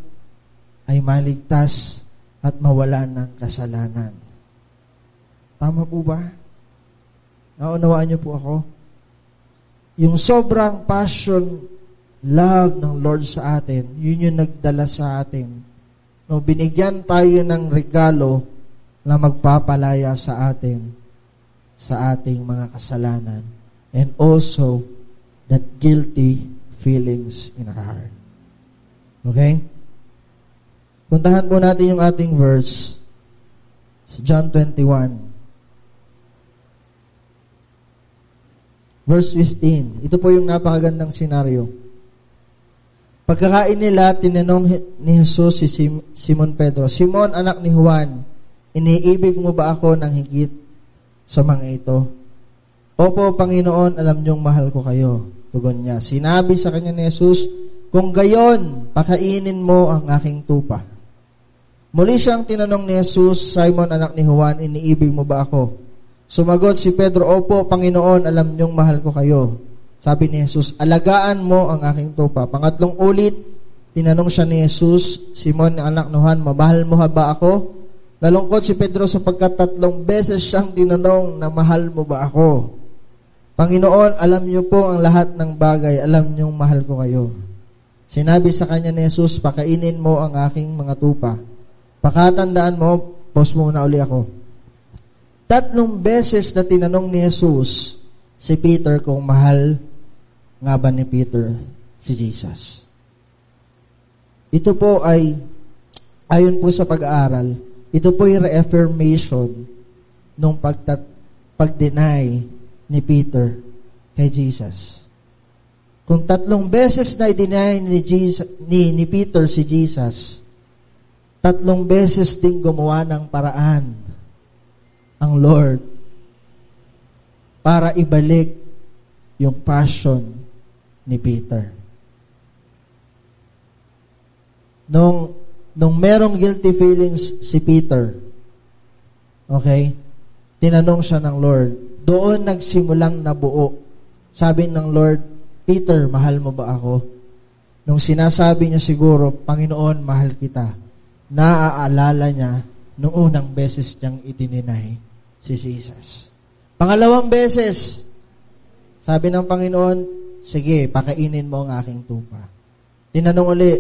ay maligtas at mawala ng kasalanan. Tama po ba? Naunawaan niyo po ako? Yung sobrang passion, love ng Lord sa atin, yun yung nagdala sa atin. No, binigyan tayo ng regalo na magpapalaya sa atin sa ating mga kasalanan. And also, that guilty feelings in our heart. Okay? Puntahan po natin yung ating verse sa John 21. Verse 15. Ito po yung napakagandang senaryo. Pagkakain nila, tinanong ni Jesus si Simon Pedro, Simon, anak ni Juan, iniibig mo ba ako ng higit sa mga ito? Opo, Panginoon, alam niyong mahal ko kayo. Tugon niya. Sinabi sa kanya ni Jesus, kung gayon, pakainin mo ang aking tupa. Muli siyang tinanong ni Jesus, Simon, anak ni Juan, iniibig mo ba ako? Sumagot si Pedro, opo, Panginoon, alam niyong mahal ko kayo. Sabi ni Jesus, alagaan mo ang aking tupa. Pangatlong ulit, tinanong siya ni Jesus, Simon, anak ni Juan, mabahal mo ba ako? Nalungkot si Pedro sapagkat 3 beses siyang tinanong na mahal mo ba ako? Panginoon, alam niyo po ang lahat ng bagay, alam niyong mahal ko kayo. Sinabi sa kanya ni Jesus, pakainin mo ang aking mga tupa. Pakatandaan mo, pause muna uli ako. 3 beses na tinanong ni Jesus si Peter kung mahal nga ba ni Peter si Jesus. Ito po ay, ayon po sa pag-aaral, Ito po yung reaffirmation nung pag-deny ni Peter kay Jesus. Kung 3 beses na i-deny ni Peter si Jesus, 3 beses din gumawa ng paraan ang Lord para ibalik yung passion ni Peter. Nung merong guilty feelings si Peter, okay, tinanong siya ng Lord, doon nagsimulang nabuo. Sabi ng Lord, Peter, mahal mo ba ako? Nung sinasabi niya siguro, Panginoon, mahal kita, naaalala niya noong unang beses niyang idininay si Jesus. Pangalawang beses, sabi ng Panginoon, sige, pakainin mo ang aking tupa. Tinanong uli,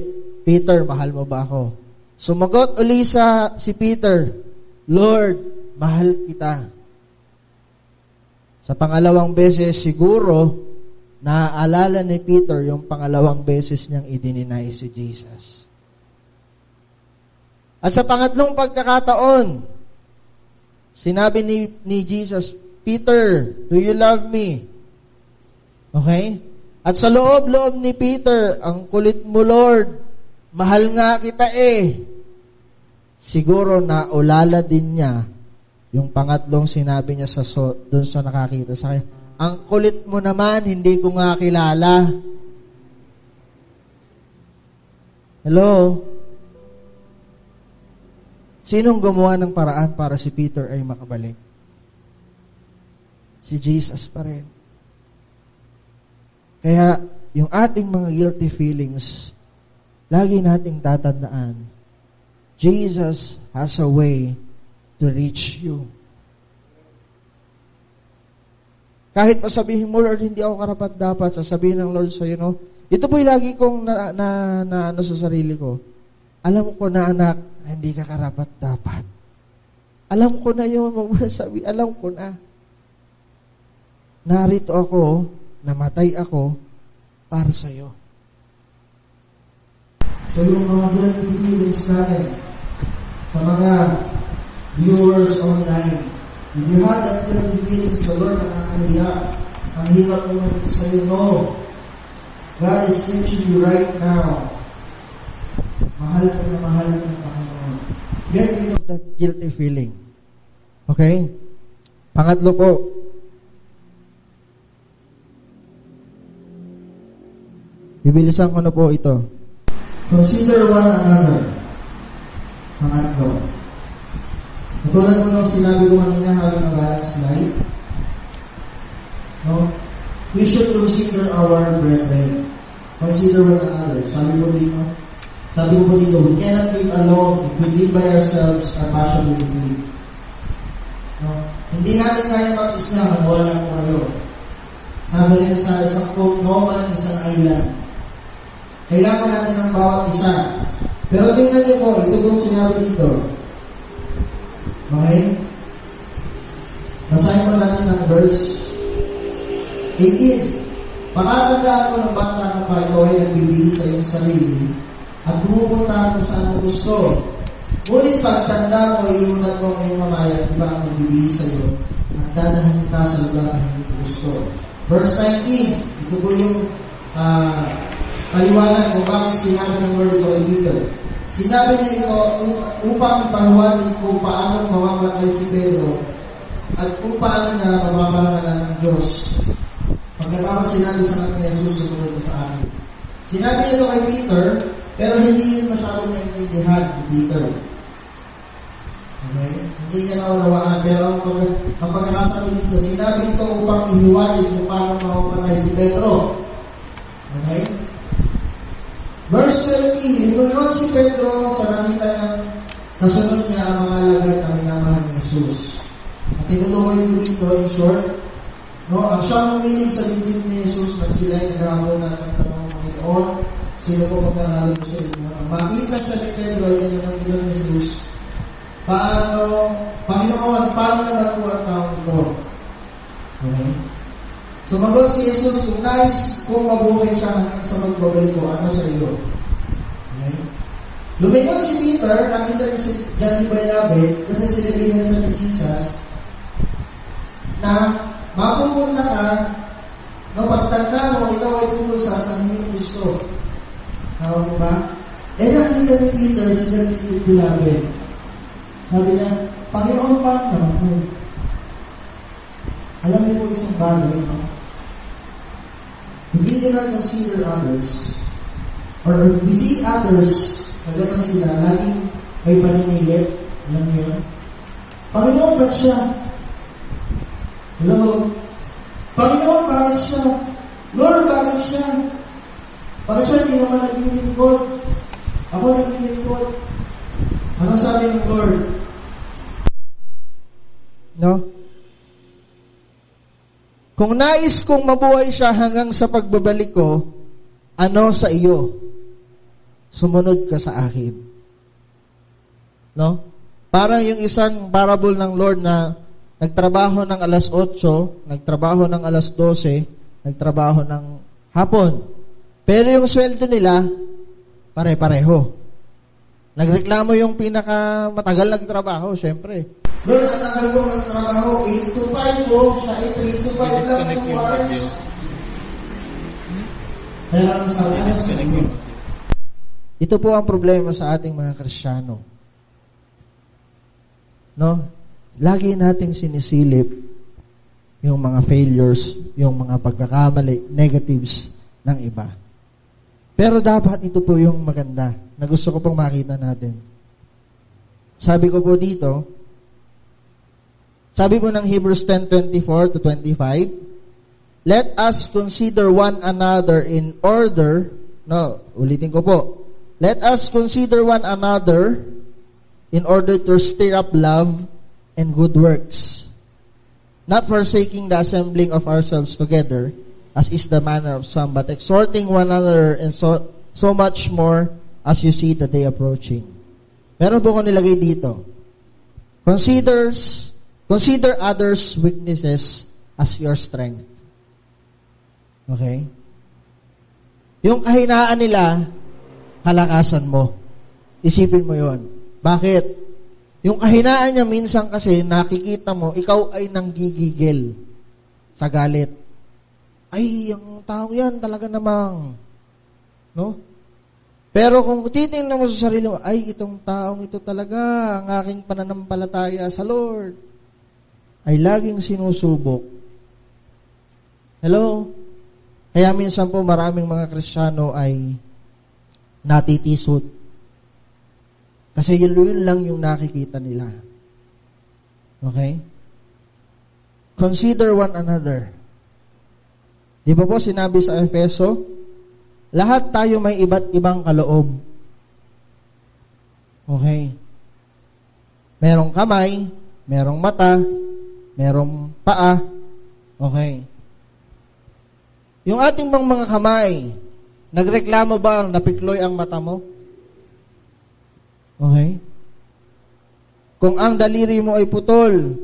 Peter, mahal mo ba ako? Sumagot uli si Peter, Lord, mahal kita. Sa pangalawang beses, siguro, naaalala ni Peter yung pangalawang beses niyang idininay si Jesus. At sa pangatlong pagkakataon, sinabi ni Jesus, Peter, do you love me? Okay? At sa loob-loob ni Peter, ang kulit mo, Lord, mahal nga kita eh. Siguro naulala din niya yung pangatlong sinabi niya doon sa nakakita sa kanya. Ang kulit mo naman, hindi ko nga kilala. Hello? Sinong gumawa ng paraan para si Peter ay makabalik? Si Jesus pa rin. Kaya, yung ating mga guilty feelings, lagi nating tatandaan, Jesus has a way to reach you. Kahit pa sabihin mo, Lord, hindi ako karapat-dapat, sasabihin ng Lord sa'yo, no? Ito po'y lagi kong na sa sarili ko. Alam ko na, anak, hindi ka karapat-dapat. Alam ko na yun, magsasabi, alam ko na. Narito ako, namatay ako, para sa'yo. So yung mga guilty feelings natin, sa mga viewers online, if you have that guilty feelings, the Lord nakakahiya. Ang hirap mo natin sa'yo, no. God is teaching you right now. Mahal ka ng Panginoon. Get rid of that guilty feeling. Okay? Pangatlo po, bibilisan ko na po ito. Consider one another. Pangatlo. Katulad mo nung sinabi ko kanina, having a balanced life. No? We should consider our brethren. Consider one another. Sabi ko dito, we cannot live alone. If we live by ourselves, our passion will be. No? Hindi natin kaya mag-isa, wala lang po kayo. Sabi rin sa isang quote, no man is an island. Kailangan natin ng bawat isa. Pero tingnan niyo po, ito pong sinabi dito. Okay? Basahin mo natin ang verse 18. Pakatandaan ko ng bata ka pa, ikaw ay nagbibigay sa iyong sarili at pumupunta kung saan mo gusto. Ngunit pagtanda mo, iunat mo ang iyong mamaya at iba ang magbibigay sa iyo at dadahan ka sa lugar na hindi gusto. Verse 19. Ito po yung paliwanag kung bakit sinabi ng Lord ito kay Peter. Sinabi niya ito upang paliwanag kung paano mamamatay si Pedro at kung paano niya mamapalangalan ng Diyos. Pagkatapos sinabi sa kanya, Jesus, sumunod mo sa akin. Sinabi niya ito kay Peter, pero hindi yun masyadong naiintindihan ni Peter. Okay? Hindi niya naunawaan, pero ang pagkakasabi dito, sinabi ito upang ihiwatig kung paano mamamatay si Pedro. Okay? Verse 20, linunon si Pedro sa namitan ng kasunod niya ang mga alagad na minamahal ni Jesus. At tinutukoy mo dito, in short, no, ang siyang umilig sa dibdib ni Jesus na sila ay naghahaponan ng tanong Panginoon, sino po magkakalo mo sa inyo? Ang makita siya ni Pedro ay ganyan ang ilo ni Jesus. Panginoon, paano naman po ang taong ito? Okay? Sumagot si Jesus, kung nais kung mabuhay siya hanggang sa magbabalik ko, ano sa iyo? Okay? Lumingon si Peter, nakita niya si John the Beloved, kasi sinabihan sa ni Jesus, na mapupunta ka, no, pagtanda mo, ikaw ay pupunta sa sanghing Kristo. Tama mo ba? Nakita ni Peter si John the Beloved. Sabi niya, Panginoon, paano naman po? Alam niyo po isang bagay, no? We do not consider others, or we see others, na gano'n sila, laging may paninilip. Alam niyo yun? Panginoon, ba't siya? Alam mo? Panginoon, bakit siya? Lord, bakit siya? Bakit siya hindi naman naglilingkod? Ako naglilingkod. Ano sabi ng Lord? No? Kung nais kong mabuhay siya hanggang sa pagbabalik ko, ano sa iyo? Sumunod ka sa akin. No? Parang yung isang parable ng Lord na nagtrabaho ng alas 8, nagtrabaho ng alas 12, nagtrabaho ng hapon. Pero yung sweldo nila, pare-pareho. Nagreklamo yung pinakamatagal nagtrabaho, syempre. Lord, sa tagal ko nagtrabaho, 8 to 5 ko, siya ay 3 to 5 lang, 2 hours. Kaya ang sabi ko, ito po ang problema sa ating mga Kristiyano. No? Lagi nating sinisilip yung mga failures, yung mga pagkakamali, negatives ng iba. Pero dapat ito po yung maganda na gusto ko pong makita natin. Sabi ko po dito, sabi po ng Hebrews 10:24 to 25, let us consider one another in order, ulitin ko po, let us consider one another in order to stir up love and good works, not forsaking the assembling of ourselves together, as is the manner of some, but exhorting one another, and so much more as you see the day approaching. Meron po ko nilagay dito. Consider others' weaknesses as your strength. Okay? Yung kahinaan nila, kalakasan mo. Isipin mo yon. Bakit? Yung kahinaan niya minsan kasi nakikita mo, ikaw ay nanggigigil sa galit. Ay, ang tao yan talaga namang. No? Pero kung titingnan mo sa sarili mo, ay, itong taong ito talaga, ang aking pananampalataya sa Lord, ay laging sinusubok. Hello? Kaya minsan po maraming mga Kristiyano ay natitisod. Kasi yun lang yung nakikita nila. Okay? Consider one another. Di ba po sinabi sa Efeso, lahat tayo may iba't ibang kaloob. Okay? Merong kamay, merong mata, merong paa. Okay? Yung ating mga kamay, nagreklamo ba napikloy ang mata mo? Okay? Kung ang daliri mo ay putol,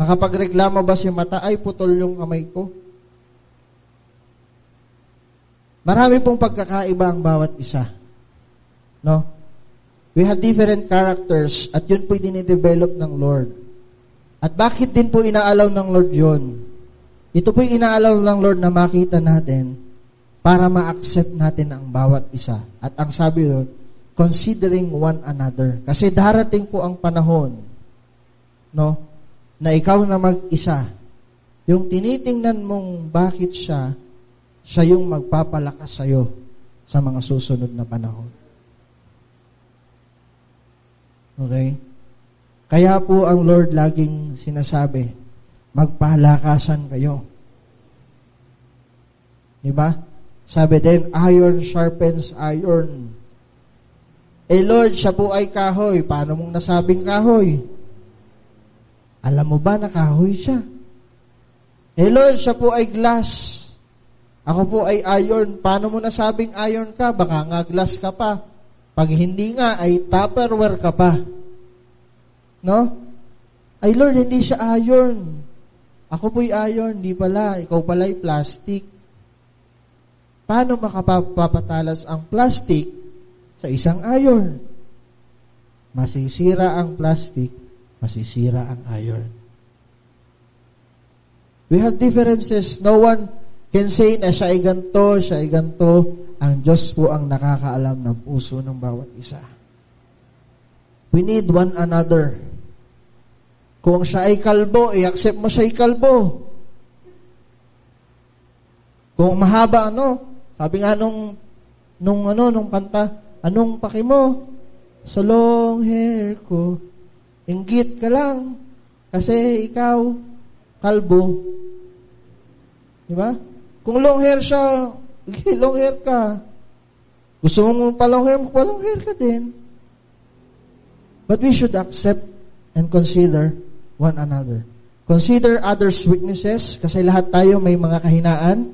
nakapagreklamo ba si mata, ay putol yung kamay ko? Marami pong pagkakaiba ang bawat isa. No? We have different characters at yun po dinidevelop ng Lord. At bakit din po inaalaw ng Lord yun? Ito po inaalaw ng Lord na makita natin para ma-accept natin ang bawat isa. At ang sabi doon, considering one another. Kasi darating po ang panahon, no, na ikaw na mag-isa. Yung tinitingnan mong bakit siya yung magpapalakas sa'yo sa mga susunod na panahon. Okay? Kaya po ang Lord laging sinasabi, magpalakasan kayo. Diba? Sabi din, iron sharpens iron. Lord, siya po ay kahoy. Paano mong nasabing kahoy? Alam mo ba na kahoy siya? Lord, siya po ay glass. Ako po ay iron. Paano mo nasabing iron ka? Baka nga glass ka pa. Pag hindi nga, ay Tupperware ka pa. No? Ay Lord, hindi siya iron. Ako po'y iron. Hindi pala. Ikaw pala ay plastic. Paano makapapatalas ang plastic sa isang iron? Masisira ang plastic, masisira ang iron. We have differences. No one can say na siya ay ganito, siya ay ganito. Ang Diyos po ang nakakaalam ng puso ng bawat isa. We need one another. Kung siya ay kalbo, i-accept mo siya ay kalbo. Kung mahaba, sabi nga nung kanta, anong paki mo? Sa long hair ko. Inggit ka lang. Kasi ikaw, kalbo. Diba? Kung long hair siya, long hair ka. Gusto mo pa-long hair ka din. But we should accept and consider one another. Consider others' weaknesses, kasi lahat tayo may mga kahinaan.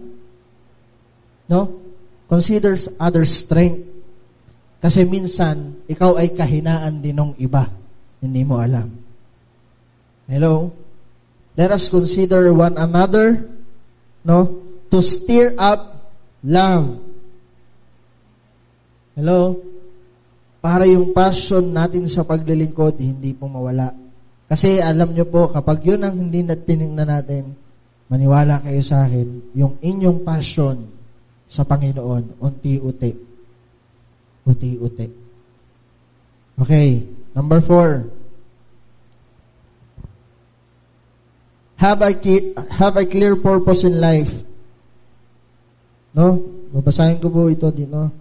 No? Consider others' strength. Kasi minsan, ikaw ay kahinaan din ng iba. Hindi mo alam. Hello? Let us consider one another, to stir up love. Hello? Para yung passion natin sa paglilingkod, hindi po mawala. Kasi alam nyo po, kapag yun ang hindi tinignan natin, maniwala kayo sa akin, yung inyong passion sa Panginoon, unti-unti. Unti-unti. Okay, number 4. Have a clear purpose in life. Babasahin ko po ito dito.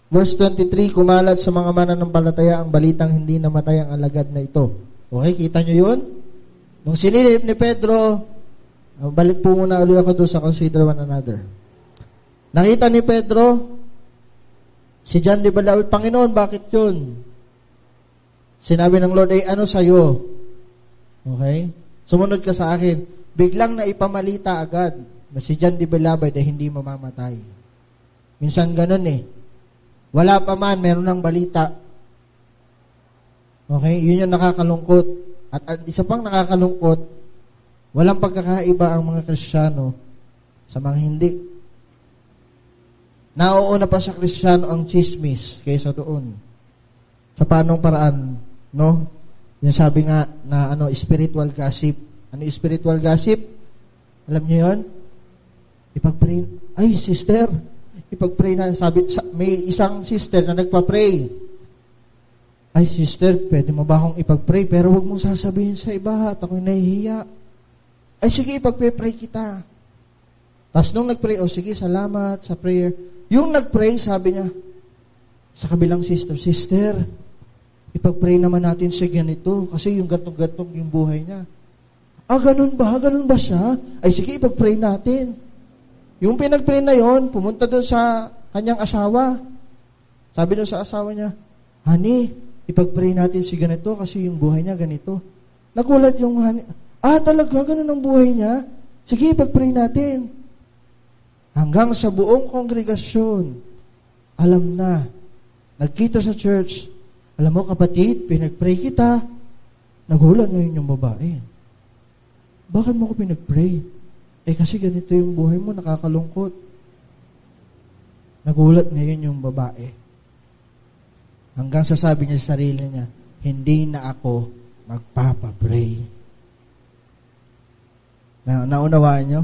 Verse 23, kumalat sa mga mananampalataya ang balitang hindi namatay ang alagad na ito. Okay, kita nyo yun? Nung sinilip ni Pedro, balik po muna ulit ako doon sa consider one another. Nakita ni Pedro, si John de Balawi, Panginoon, bakit yun? Sinabi ng Lord, ano sa'yo? Okay? Sumunod ka sa akin. Biglang na ipamalita agad na si John de Balawi ay hindi mamamatay. Minsan ganun Wala pa man, meron ng balita. Okay? Yun yung nakakalungkot. At isa pang nakakalungkot, walang pagkakaiba ang mga Kristiyano sa mga hindi. Nauuna pa sa Kristiyano ang chismis kaysa doon. Sa paanong paraan, Yung sabi nga na spiritual gossip. Ano spiritual gossip? Alam niyo 'yon? Ipag-pray. Ay, sister, ipag-pray na. May isang sister na nagpa-pray. Ay, sister, pwede mo ba akong ipag-pray? Pero huwag mong sasabihin sa iba at ako'y nahihiya. Ay, sige, ipag-pray kita. Tapos nung nag-pray, sige, salamat sa prayer. Yung nag-pray, sabi niya, sa kabilang sister, ipag-pray naman natin sa ganito kasi yung gatong-gatong yung buhay niya. Ganun ba? Ganun ba siya? Ay, sige, ipag-pray natin. Yung pinag-pray na yon, pumunta doon sa kanyang asawa. Sabi doon sa asawa niya, honey, ipag-pray natin si ganito kasi yung buhay niya ganito. Nagulat yung honey, talaga, ganun ang buhay niya? Sige, ipag-pray natin. Hanggang sa buong kongregasyon, alam na, nagkita sa church, alam mo kapatid, pinag-pray kita. Nagulat ngayon yung babae. Bakit mo ko pinag-pray? Kasi ganito yung buhay mo, nakakalungkot. Nagulat ngayon yung babae. Hanggang sasabi niya sa sarili niya, hindi na ako magpapapray. Naunawaan niyo?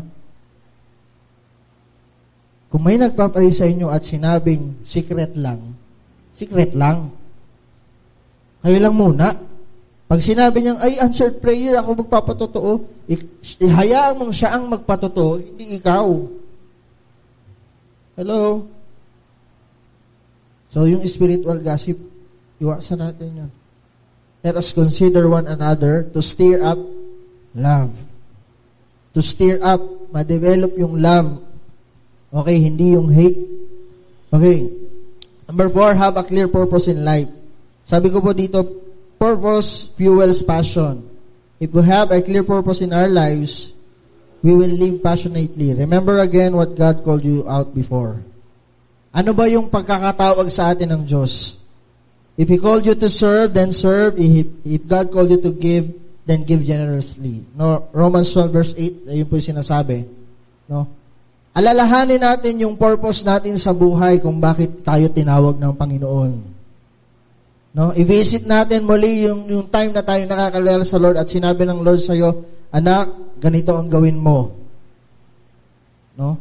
Kung may nagpapray sa inyo at sinabing secret lang. Kayo lang muna. Pag sinabi niyang, answered prayer, ako magpapatotoo, ihayaan mong siya ang magpatotoo, hindi ikaw. Hello? So, yung spiritual gossip, iwasan natin yan. Let us consider one another to stir up love. To stir up, ma-develop yung love. Okay, hindi yung hate. Okay. Number 4, have a clear purpose in life. Sabi ko po dito, purpose fuels passion. If we have a clear purpose in our lives, we will live passionately. Remember again what God called you out before. Ano ba yung pagkakatawag sa atin ng Diyos? If He called you to serve, then serve. If God called you to give, then give generously. Romans 12 verse 8, ayun po yung sinasabi. Alalahanin natin yung purpose natin sa buhay kung bakit tayo tinawag ng Panginoon. No? I-visit natin muli yung time na tayo nakakalala sa Lord at sinabi ng Lord sa iyo, anak, ganito ang gawin mo. No?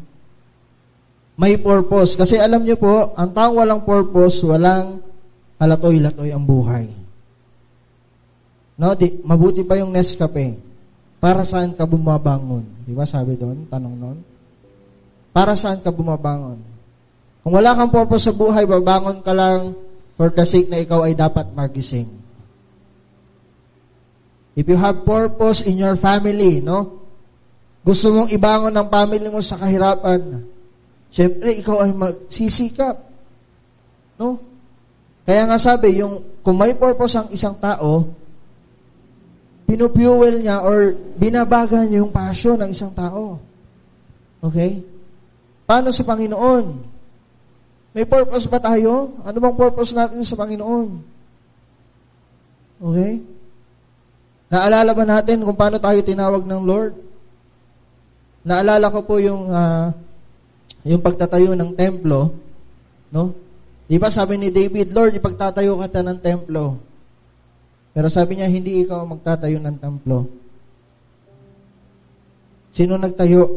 May purpose. Kasi alam niyo po, ang taong walang purpose, walang halatoy-latoy ang buhay. No? Mabuti pa yung Nescafe. Para saan ka bumabangon? Di ba sabi doon? Tanong noon. Para saan ka bumabangon? Kung wala kang purpose sa buhay, babangon ka lang for the sake na ikaw ay dapat magising. If you have purpose in your family, no? Gusto mong ibangon ang family mo sa kahirapan, siyempre, ikaw ay magsisikap. No? Kaya nga sabi, kung may purpose ang isang tao, pinupuel niya or binabaga niya yung passion ng isang tao. Okay? Paano sa Panginoon? May purpose ba tayo? Ano bang purpose natin sa Panginoon? Okay? Naalala ba natin kung paano tayo tinawag ng Lord? Naalala ko po yung pagtatayo ng templo, no? Di ba sabi ni David, Lord, ipagtatayo ka ng templo. Pero sabi niya, hindi ikaw magtatayo ng templo. Sino nagtayo?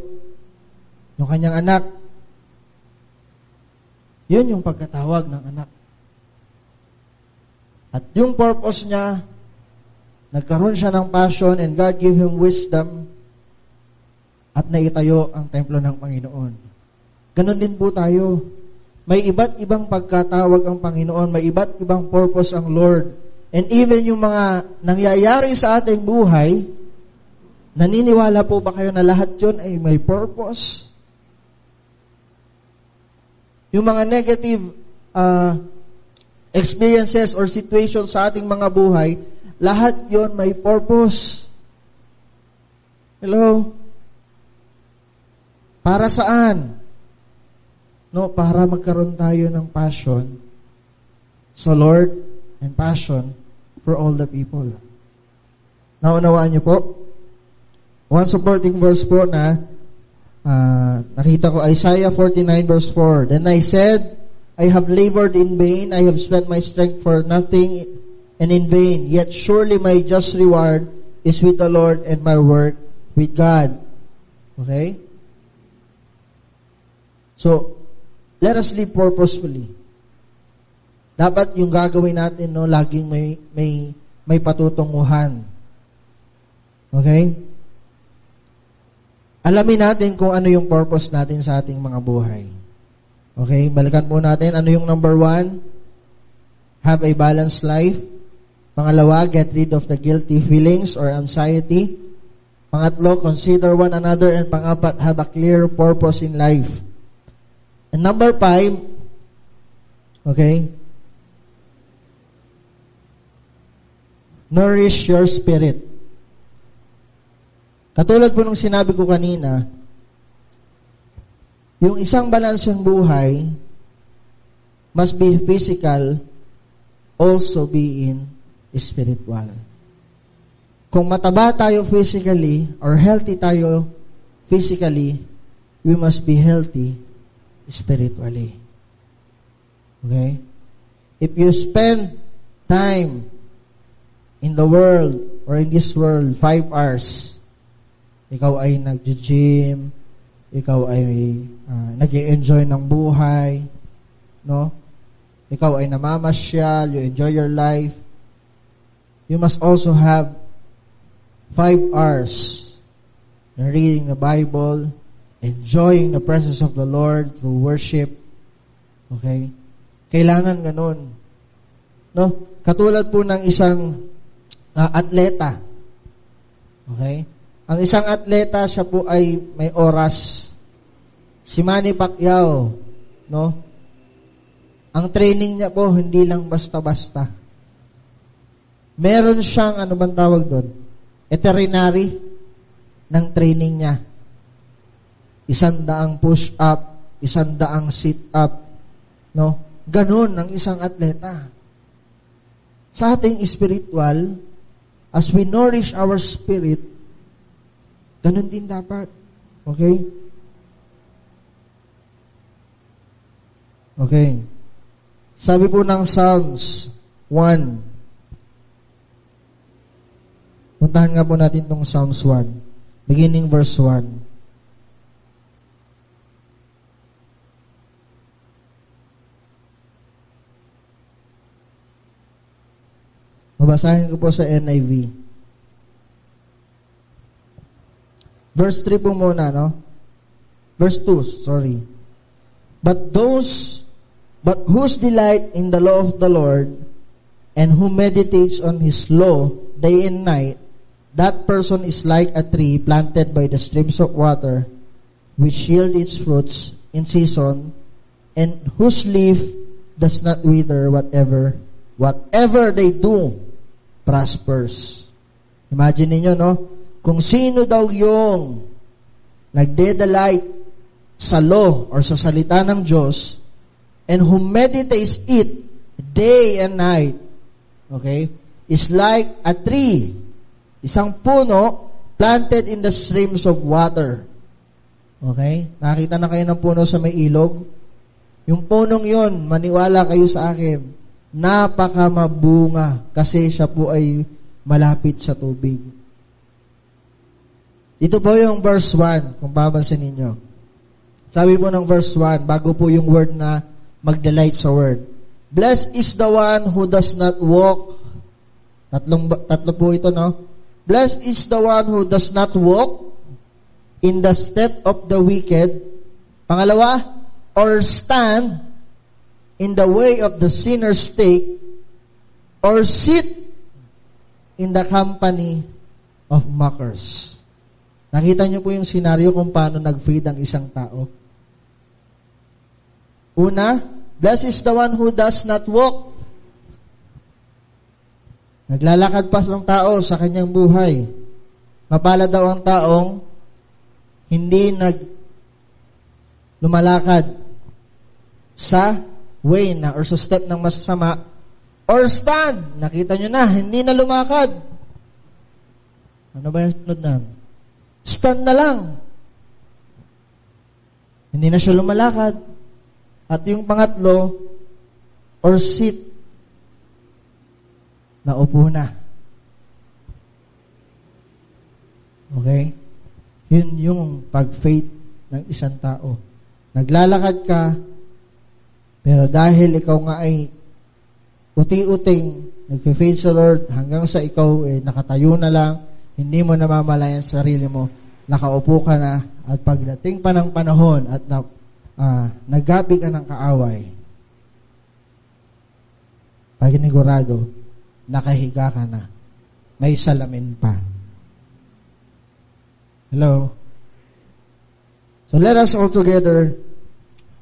Yung kanyang anak. Yun yung pagkatawag ng anak. At yung purpose niya, nagkaroon siya ng passion and God gave him wisdom at naitayo ang templo ng Panginoon. Ganon din po tayo. May iba't ibang pagkatawag ang Panginoon, may iba't ibang purpose ang Lord. And even yung mga nangyayari sa ating buhay, naniniwala po ba kayo na lahat yun ay may purpose? Yung mga negative experiences or situations sa ating mga buhay, lahat yon may purpose. Hello? Para saan? No, para magkaroon tayo ng passion sa Lord and passion for all the people. Naunawaan niyo po? One supporting verse po na nakita ko, Isaiah 49 verse 4. Then I said, I have labored in vain, I have spent my strength for nothing and in vain, yet surely my just reward is with the Lord and my work with God. Okay? So, let us live purposefully. Dapat yung gagawin natin, no, laging may patutunguhan. Okay? Alamin natin kung ano yung purpose natin sa ating mga buhay. Okay? Balikan po natin. Ano yung number 1? Have a balanced life. Pangalawa, get rid of the guilty feelings or anxiety. Pangatlo, consider one another. And pangapat, have a clear purpose in life. And number 5, okay? Nourish your spirit. Katulad po nung sinabi ko kanina, yung isang balanseng buhay must be physical, also being spiritual. Kung mataba tayo physically or healthy tayo physically, we must be healthy spiritually. Okay? If you spend time in the world or in this world 5 hours, ikaw ay nag-gym, ikaw ay nag-enjoy ng buhay, no? Ikaw ay namamasyal, you enjoy your life. You must also have 5 hours in reading the Bible, enjoying the presence of the Lord through worship. Okay? Kailangan ganun. No? Katulad po ng isang atleta. Okay? Ang isang atleta, siya po ay may oras. Si Manny Pacquiao, no? Ang training niya po, hindi lang basta-basta. Meron siyang, ano bang tawag doon? Itinerary ng training niya. 100 push-up, 100 sit-up, no? Ganun ang isang atleta. Sa ating spiritual, as we nourish our spirit, ganun din dapat. Okay? Okay. Sabi po ng Psalms 1. Puntahan nga po natin itong Psalms 1. Beginning verse 1. Mabasahin ko po sa NIV. Verse 3 po muna, no? Verse 2, sorry. But whose delight in the law of the Lord, and who meditates on His law day and night, that person is like a tree planted by the streams of water, which yield its fruits in season, and whose leaf does not wither. Whatever they do prospers. Imagine niyo, no? Kung sino daw yung nagde-delight sa law or sa salita ng Diyos, and who meditates it day and night, okay, is like a tree, isang puno planted in the streams of water. Okay? Nakita na kayo ng puno sa may ilog? Yung punong yon, maniwala kayo sa akin, napakamabunga kasi siya po ay malapit sa tubig. Ito po yung verse 1, kung papansin ninyo. Sabi po ng verse 1, bago po yung word na mag-delight sa word. Blessed is the one who does not walk. Tatlo po ito, no? Blessed is the one who does not walk in the step of the wicked. Pangalawa, or stand in the way of the sinner's take, or sit in the company of mockers. Nakita niyo po yung senaryo kung paano nag-feed ang isang tao. Una, blessed is the one who does not walk. Naglalakad pa ng tao sa kanyang buhay. Mapalad daw ang taong hindi lumalakad sa way na or sa step ng masasama, or stand. Nakita nyo na, hindi na lumakad. Ano ba yung sunod na? Stand na lang. Hindi na siya lumalakad. At yung pangatlo, or sit. Naupo na. Okay? Yun yung pag-faith ng isang tao. Naglalakad ka, pero dahil ikaw nga ay uti-uting, nag-faith sa Lord, hanggang sa ikaw nakatayo na lang, hindi mo namamalayan sa sarili mo, nakaupo ka na, at pagdating pa ng panahon at naggabi ka ng kaaway, paginigurado, nakahiga ka na. May salamin pa. Hello? So let us all together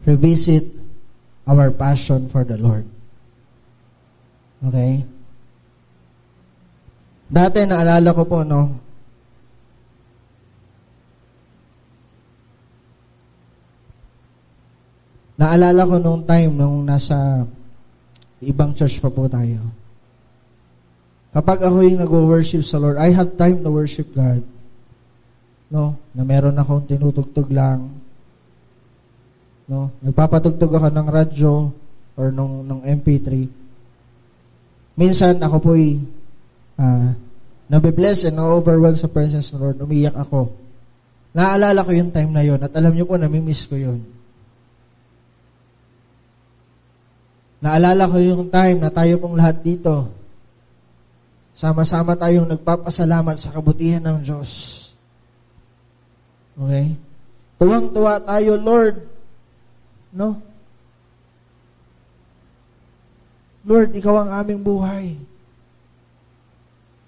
revisit our passion for the Lord. Okay? Dati naalala ko po, no? Naalala ko nung time, nung nasa ibang church pa po tayo. Kapag ako yung nag-worship sa Lord, I have time to worship God. No? Na meron akong tinutugtog lang. No? Nagpapatugtog ako ng radyo or nung MP3. Minsan ako po'y nabibless and na-overwhelmed sa presence ng Lord. Umiyak ako. Naalala ko yung time na yon at alam niyo po, namimiss ko yun. Naalala ko yung time na tayo pong lahat dito, sama-sama tayong nagpapasalamat sa kabutihan ng Diyos. Okay? Tuwang-tuwa tayo, Lord. No? Lord, Ikaw ang aming buhay.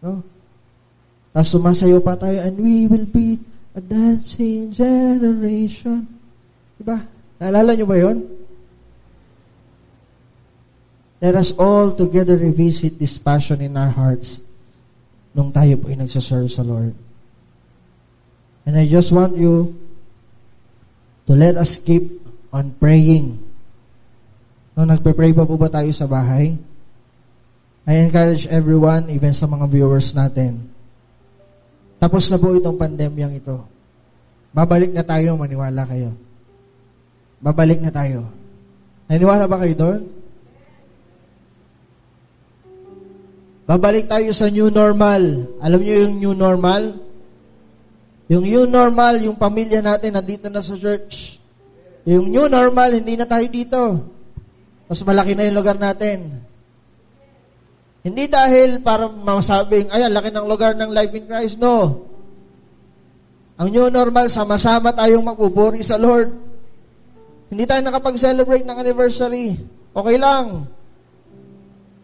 No? Tapos sumasayo pa tayo, and we will be a dancing generation. Diba? Naalala nyo ba yun? Let us all together revisit this passion in our hearts nung tayo po ay nagsaserve sa Lord. And I just want you to let us keep on praying. No, nagpe-pray pa po ba tayo sa bahay? I encourage everyone, even sa mga viewers natin. Tapos na po itong pandemyang ito. Babalik na tayo, maniwala kayo. Babalik na tayo. Naniwala ba kayo doon? Babalik tayo sa new normal. Alam niyo yung new normal? Yung new normal, yung pamilya natin nandito na sa church. Yung new normal, hindi na tayo dito. Mas malaki na yung lugar natin. Hindi dahil para masabing, ayan, laki ng lugar ng Life in Christ. No. Ang new normal, sama-sama tayong magpupuri sa Lord. Hindi tayo nakapag-celebrate ng anniversary. Okay lang.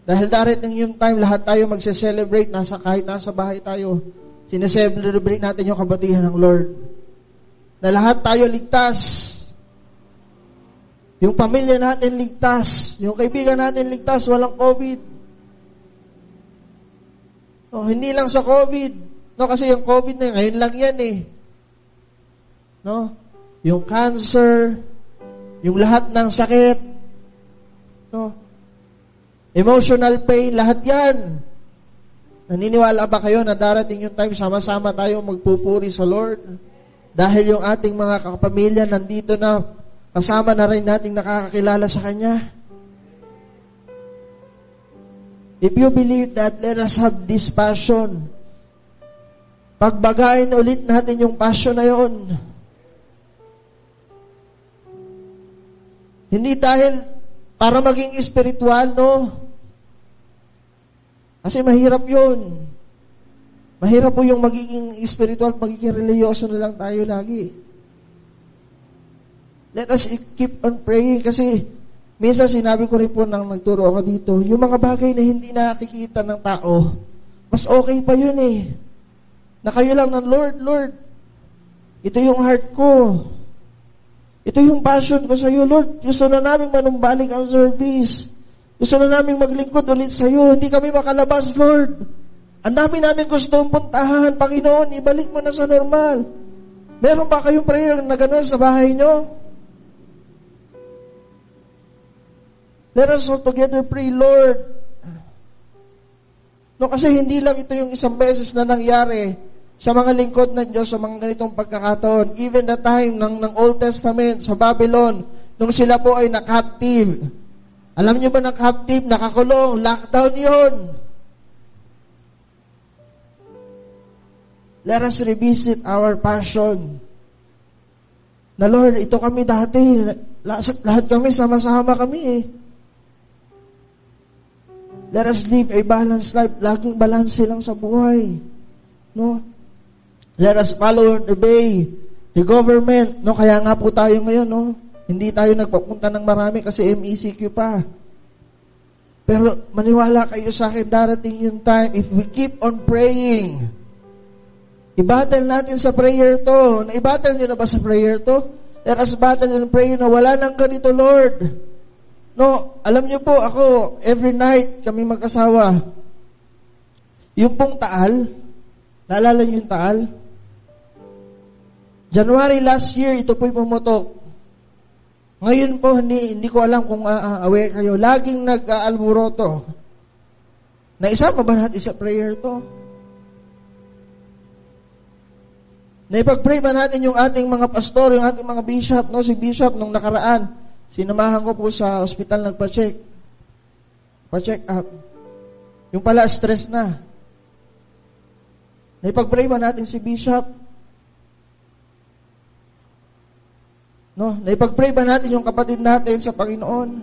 Dahil darating yung time, lahat tayo magse-celebrate, kahit nasa bahay tayo. Sineselebrate natin yung kabutihan ng Lord. Na lahat tayo ligtas. Yung pamilya natin ligtas. Yung kaibigan natin ligtas, walang COVID. No, hindi lang sa COVID. No, kasi yung COVID na ngayon lang yan eh. No? Yung cancer, yung lahat ng sakit, no? Emotional pain, lahat yan. Naniniwala ba kayo na darating yung time, sama-sama tayo magpupuri sa Lord? Dahil yung ating mga kapamilya nandito na, kasama na rin nating nakakakilala sa Kanya. If you believe that, let us have this passion. Pagbagayin ulit natin yung passion na yon. Hindi dahil para maging espiritual, no? Kasi mahirap yun. Mahirap po yung magiging spiritual, magiging religyoso na lang tayo lagi. Let us keep on praying kasi minsan sinabi ko rin po nang nagturo ako dito, yung mga bagay na hindi nakikita ng tao, mas okay pa yun eh. Na kayo lang ng Lord, ito yung heart ko. Ito yung passion ko sa iyo, Lord. Gusto na namin manumbalik ang service. Gusto na namin maglingkod ulit sa iyo. Hindi kami makalabas, Lord. Ang dami namin gustong puntahan, Panginoon. Ibalik mo na sa normal. Meron ba kayong prayer na gano'n sa bahay nyo? Let us all together pray, Lord. No, kasi hindi lang ito yung isang beses na nangyari sa mga lingkod ng Diyos, sa mga ganitong pagkakataon. Even the time ng Old Testament, sa Babylon, nung sila po ay na-captive. Alam niyo ba na-captive, nakakulong, lockdown yon. Let us revisit our passion. Na Lord, ito kami dati, lahat kami, sama-sama kami eh. Let us live a balanced life. Laging balance lang sa buhay. No? Let us follow and obey the government. No, kaya nga po tayo ngayon, no? Hindi tayo nagpapunta ng marami kasi MECQ pa. Pero maniwala kayo sa akin, darating yung time, if we keep on praying, i-battle natin sa prayer to. Na-i-battle nyo na ba sa prayer to? Let us battle and pray na wala nang ganito, Lord. No, alam nyo po, ako, every night, kami mag-asawa, yung pong taal, naalala nyo yung taal? January last year, ito po'y pumutok. Ngayon po, hindi ko alam kung aware kayo. Laging nag-aalburoto. Naisama ba natin sa prayer to? Naipag-pray ba natin yung ating mga pastor, yung ating mga bishop, no? Si bishop nung nakaraan, sinamahan ko po sa ospital, nagpa-check. Pa-check up. Yung pala, stress na. Naipag-pray ba natin si bishop? No, naipag-pray ba natin yung kapatid natin sa Panginoon?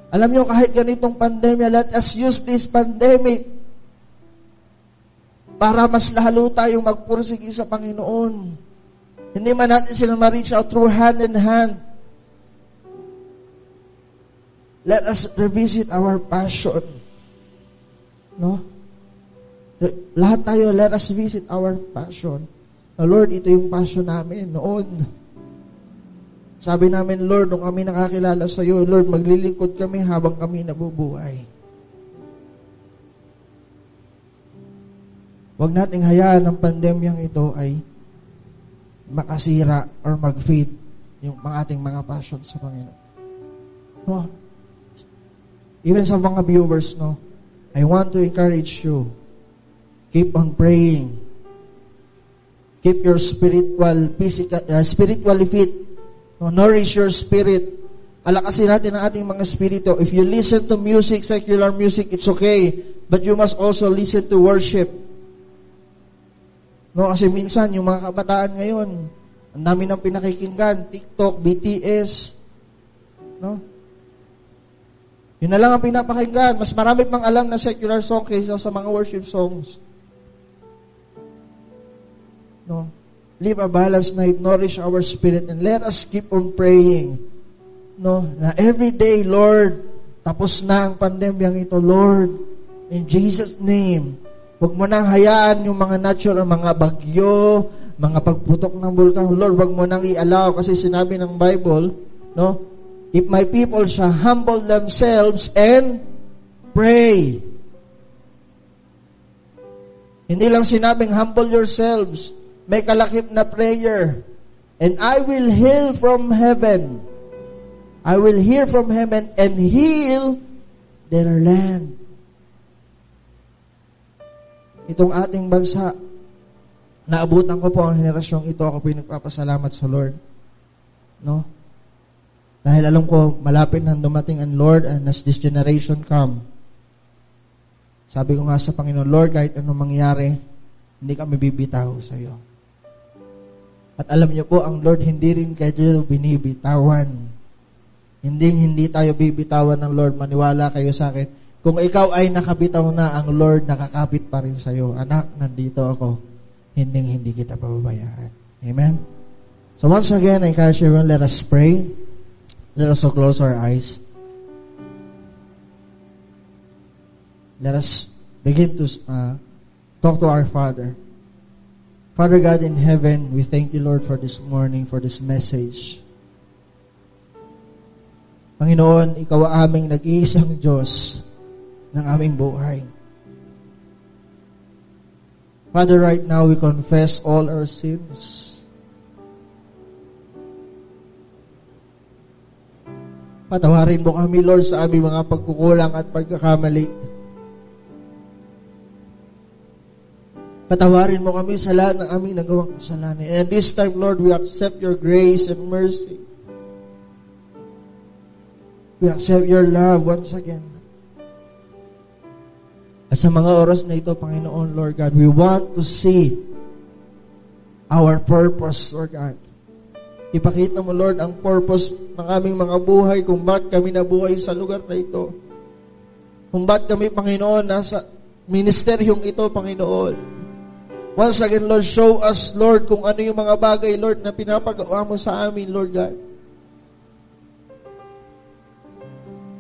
Alam nyo, kahit ganitong pandemya, let us use this pandemic para mas lalo tayong magpursige sa Panginoon. Hindi man natin sila ma-reach out through hand in hand. Let us revisit our passion. No? Lahat tayo, let us visit our passion. Lord, ito yung passion namin noon. Sabi namin, Lord, nung kami nakakilala sa iyo, Lord, maglilingkod kami habang kami nabubuhay. Huwag nating hayaan ang pandemyang ito ay makasira or mag-fade yung ating mga passion sa Panginoon. No? Even sa mga viewers, no, I want to encourage you, keep on praying. Keep your spiritually fit. No, nourish your spirit. Alakasin natin ang ating mga spirito. If you listen to music, secular music, it's okay. But you must also listen to worship. No, kasi minsan, yung mga kabataan ngayon, ang dami ng pinakikinggan, TikTok, BTS, no? Yun na lang ang pinapakinggan. Mas marami pang alam na secular song kaysa sa mga worship songs. No? Live a balanced life, nourish our spirit, and let us keep on praying. No? Na every day, Lord, tapos na ang pandemyang ito, Lord, in Jesus' name, huwag mo nang hayaan yung mga natural, mga bagyo, mga pagputok ng bulkan. Lord, huwag mo nang i-allow kasi sinabi ng Bible, no? If my people shall humble themselves and pray. Hindi lang sinabing humble yourselves, may kalakip na prayer. And I will heal from heaven. I will hear from heaven and heal their land. Itong ating bansa, naabutan ko po ang henerasyong ito. Ako po yung nagpapasalamat sa Lord. No? Dahil alam ko, malapit nang dumating ang Lord, and as this generation come, sabi ko nga sa Panginoon, Lord, kahit anong mangyari, hindi kami bibitaw sa iyo. At alam niyo po, ang Lord hindi rin kayo binibitawan. Hindi tayo bibitawan ng Lord. Maniwala kayo sa akin. Kung ikaw ay nakabitaw na, ang Lord nakakapit pa rin sa iyo. Anak, nandito ako. Hindi kita pababayaan. Amen? So once again, I encourage everyone, let us pray. Let us close our eyes. Let us begin to talk to our Father. Father God in heaven, we thank you, Lord, for this morning, for this message. Panginoon, ikaw ang aming nag-iisang Diyos ng aming buhay. Father, right now we confess all our sins. Patawarin mo kami, Lord, sa aming mga pagkukulang at pagkakamali. Patawarin mo kami sa lahat ng aming nagawang kasalanan. And this time, Lord, we accept your grace and mercy. We accept your love once again. At sa mga oras na ito, Panginoon, Lord God, we want to see our purpose, Lord God. Ipakita mo, Lord, ang purpose ng aming mga buhay, kung bakit kami nabuhay sa lugar na ito. Kung bakit kami, Panginoon, nasa ministeryong ito, Panginoon. Once again, Lord, show us, Lord, kung ano yung mga bagay, Lord, na pinapagawa mo sa amin, Lord God.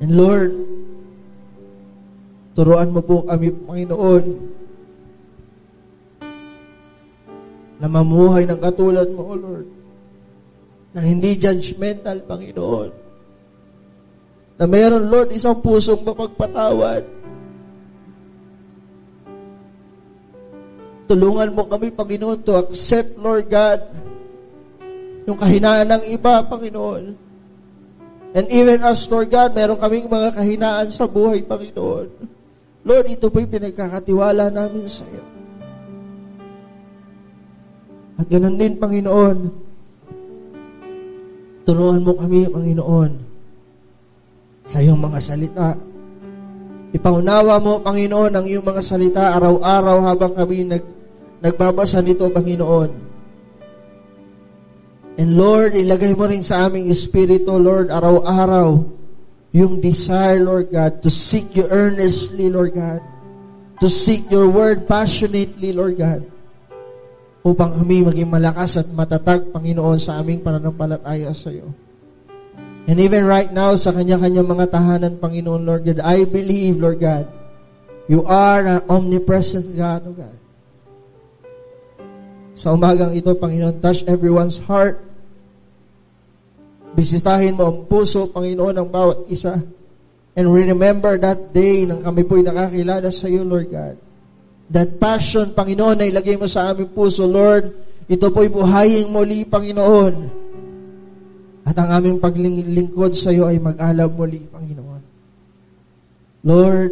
And Lord, turuan mo po kami, Panginoon, na mamuhay ng katulad mo, O Lord. Na hindi judgmental, Panginoon. Na mayroon, Lord, isang pusong mapagpatawad. Tulungan mo kami, Panginoon, to accept, Lord God, yung kahinaan ng iba, Panginoon. And even us, Lord God, meron kaming mga kahinaan sa buhay, Panginoon. Lord, ito po yung pinagkakatiwala namin sa iyo. At ganun din, Panginoon, turuan mo kami, Panginoon, sa iyong mga salita. Ipaunawa mo, Panginoon, ang iyong mga salita araw-araw habang kami nagbabasa nito, Panginoon. And Lord, ilagay mo rin sa aming espiritu, Lord, araw-araw, yung desire, Lord God, to seek you earnestly, Lord God. To seek your word passionately, Lord God. Upang kami maging malakas at matatag, Panginoon, sa aming pananampalataya sa iyo. And even right now, sa kanya-kanya mga tahanan, Panginoon, Lord God, I believe, Lord God, you are an omnipresent God, O God. Sa umagang ito, Panginoon, touch everyone's heart. Bisitahin mo ang puso, Panginoon, ng bawat isa. And we remember that day nang kami po'y nakakilala sa iyo, Lord God. That passion, Panginoon, na ilagay mo sa aming puso, Lord, ito po'y buhayin muli, Panginoon. At ang aming paglingkod sa iyo ay mag-alab muli, Panginoon. Lord,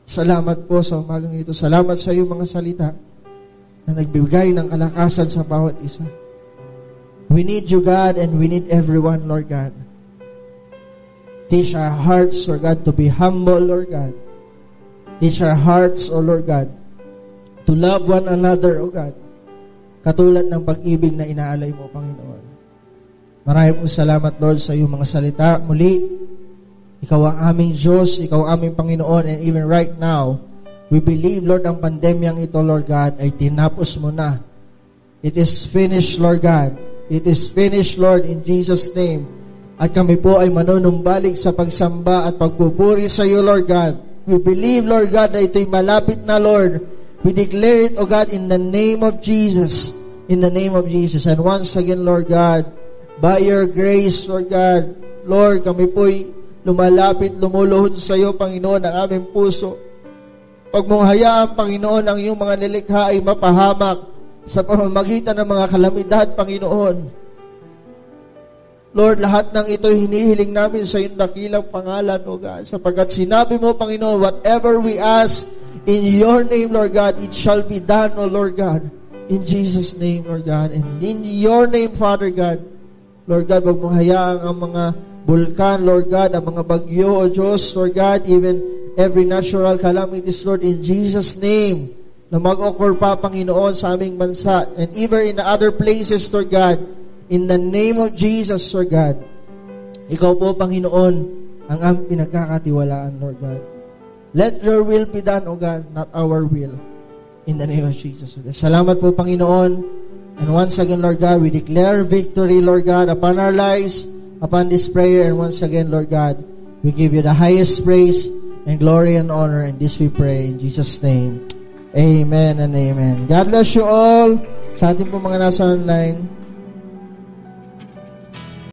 salamat po sa umagang ito. Salamat sa iyo mga salita na nagbibigay ng kalakasan sa bawat isa. We need you, God, and we need everyone, Lord God. Teach our hearts, Lord God, to be humble, Lord God. Teach our hearts, O Lord God, to love one another, O God, katulad ng pag-ibig na inaalay mo, Panginoon. Maraming pong salamat, Lord, sa iyong mga salita. Muli, Ikaw ang aming Diyos, Ikaw ang aming Panginoon, and even right now, we believe, Lord, ang pandemyang ito, Lord God, ay tinapos mo na. It is finished, Lord God. It is finished, Lord, in Jesus' name. At kami po ay manunumbalik sa pagsamba at pagpupuri sa iyo, Lord God. We believe, Lord God, na ito'y malapit na, Lord. We declare it, O God, in the name of Jesus. In the name of Jesus. And once again, Lord God, by your grace, Lord God, Lord, kami po'y lumalapit, lumuluhod sa iyo, Panginoon, ang aming puso. Pag mong hayaan, Panginoon, ang iyong mga nilikha ay mapahamak sa pamamagitan ng mga kalamidad, Panginoon. Lord, lahat ng ito hinihiling namin sa iyong dakilang pangalan, O God, sapagkat sinabi mo, Panginoon, whatever we ask in your name, Lord God, it shall be done, O Lord God, in Jesus' name, Lord God, and in your name, Father God. Lord God, wag mong hayaan ang mga bulkan, Lord God, ang mga bagyo, O Diyos, Lord God, even every natural calamities, Lord, in Jesus' name, na mag-occur pa, Panginoon, sa aming bansa, and even in other places, Lord God, in the name of Jesus, Lord God. Ikaw po, Panginoon, ang aming pinagkakatiwalaan, Lord God. Let your will be done, O God, not our will. In the name of Jesus, O God. Salamat po, Panginoon. And once again, Lord God, we declare victory, Lord God, upon our lives, upon this prayer. And once again, Lord God, we give you the highest praise and glory and honor. And this we pray in Jesus' name. Amen and amen. God bless you all. Sa ating po mga nasa online,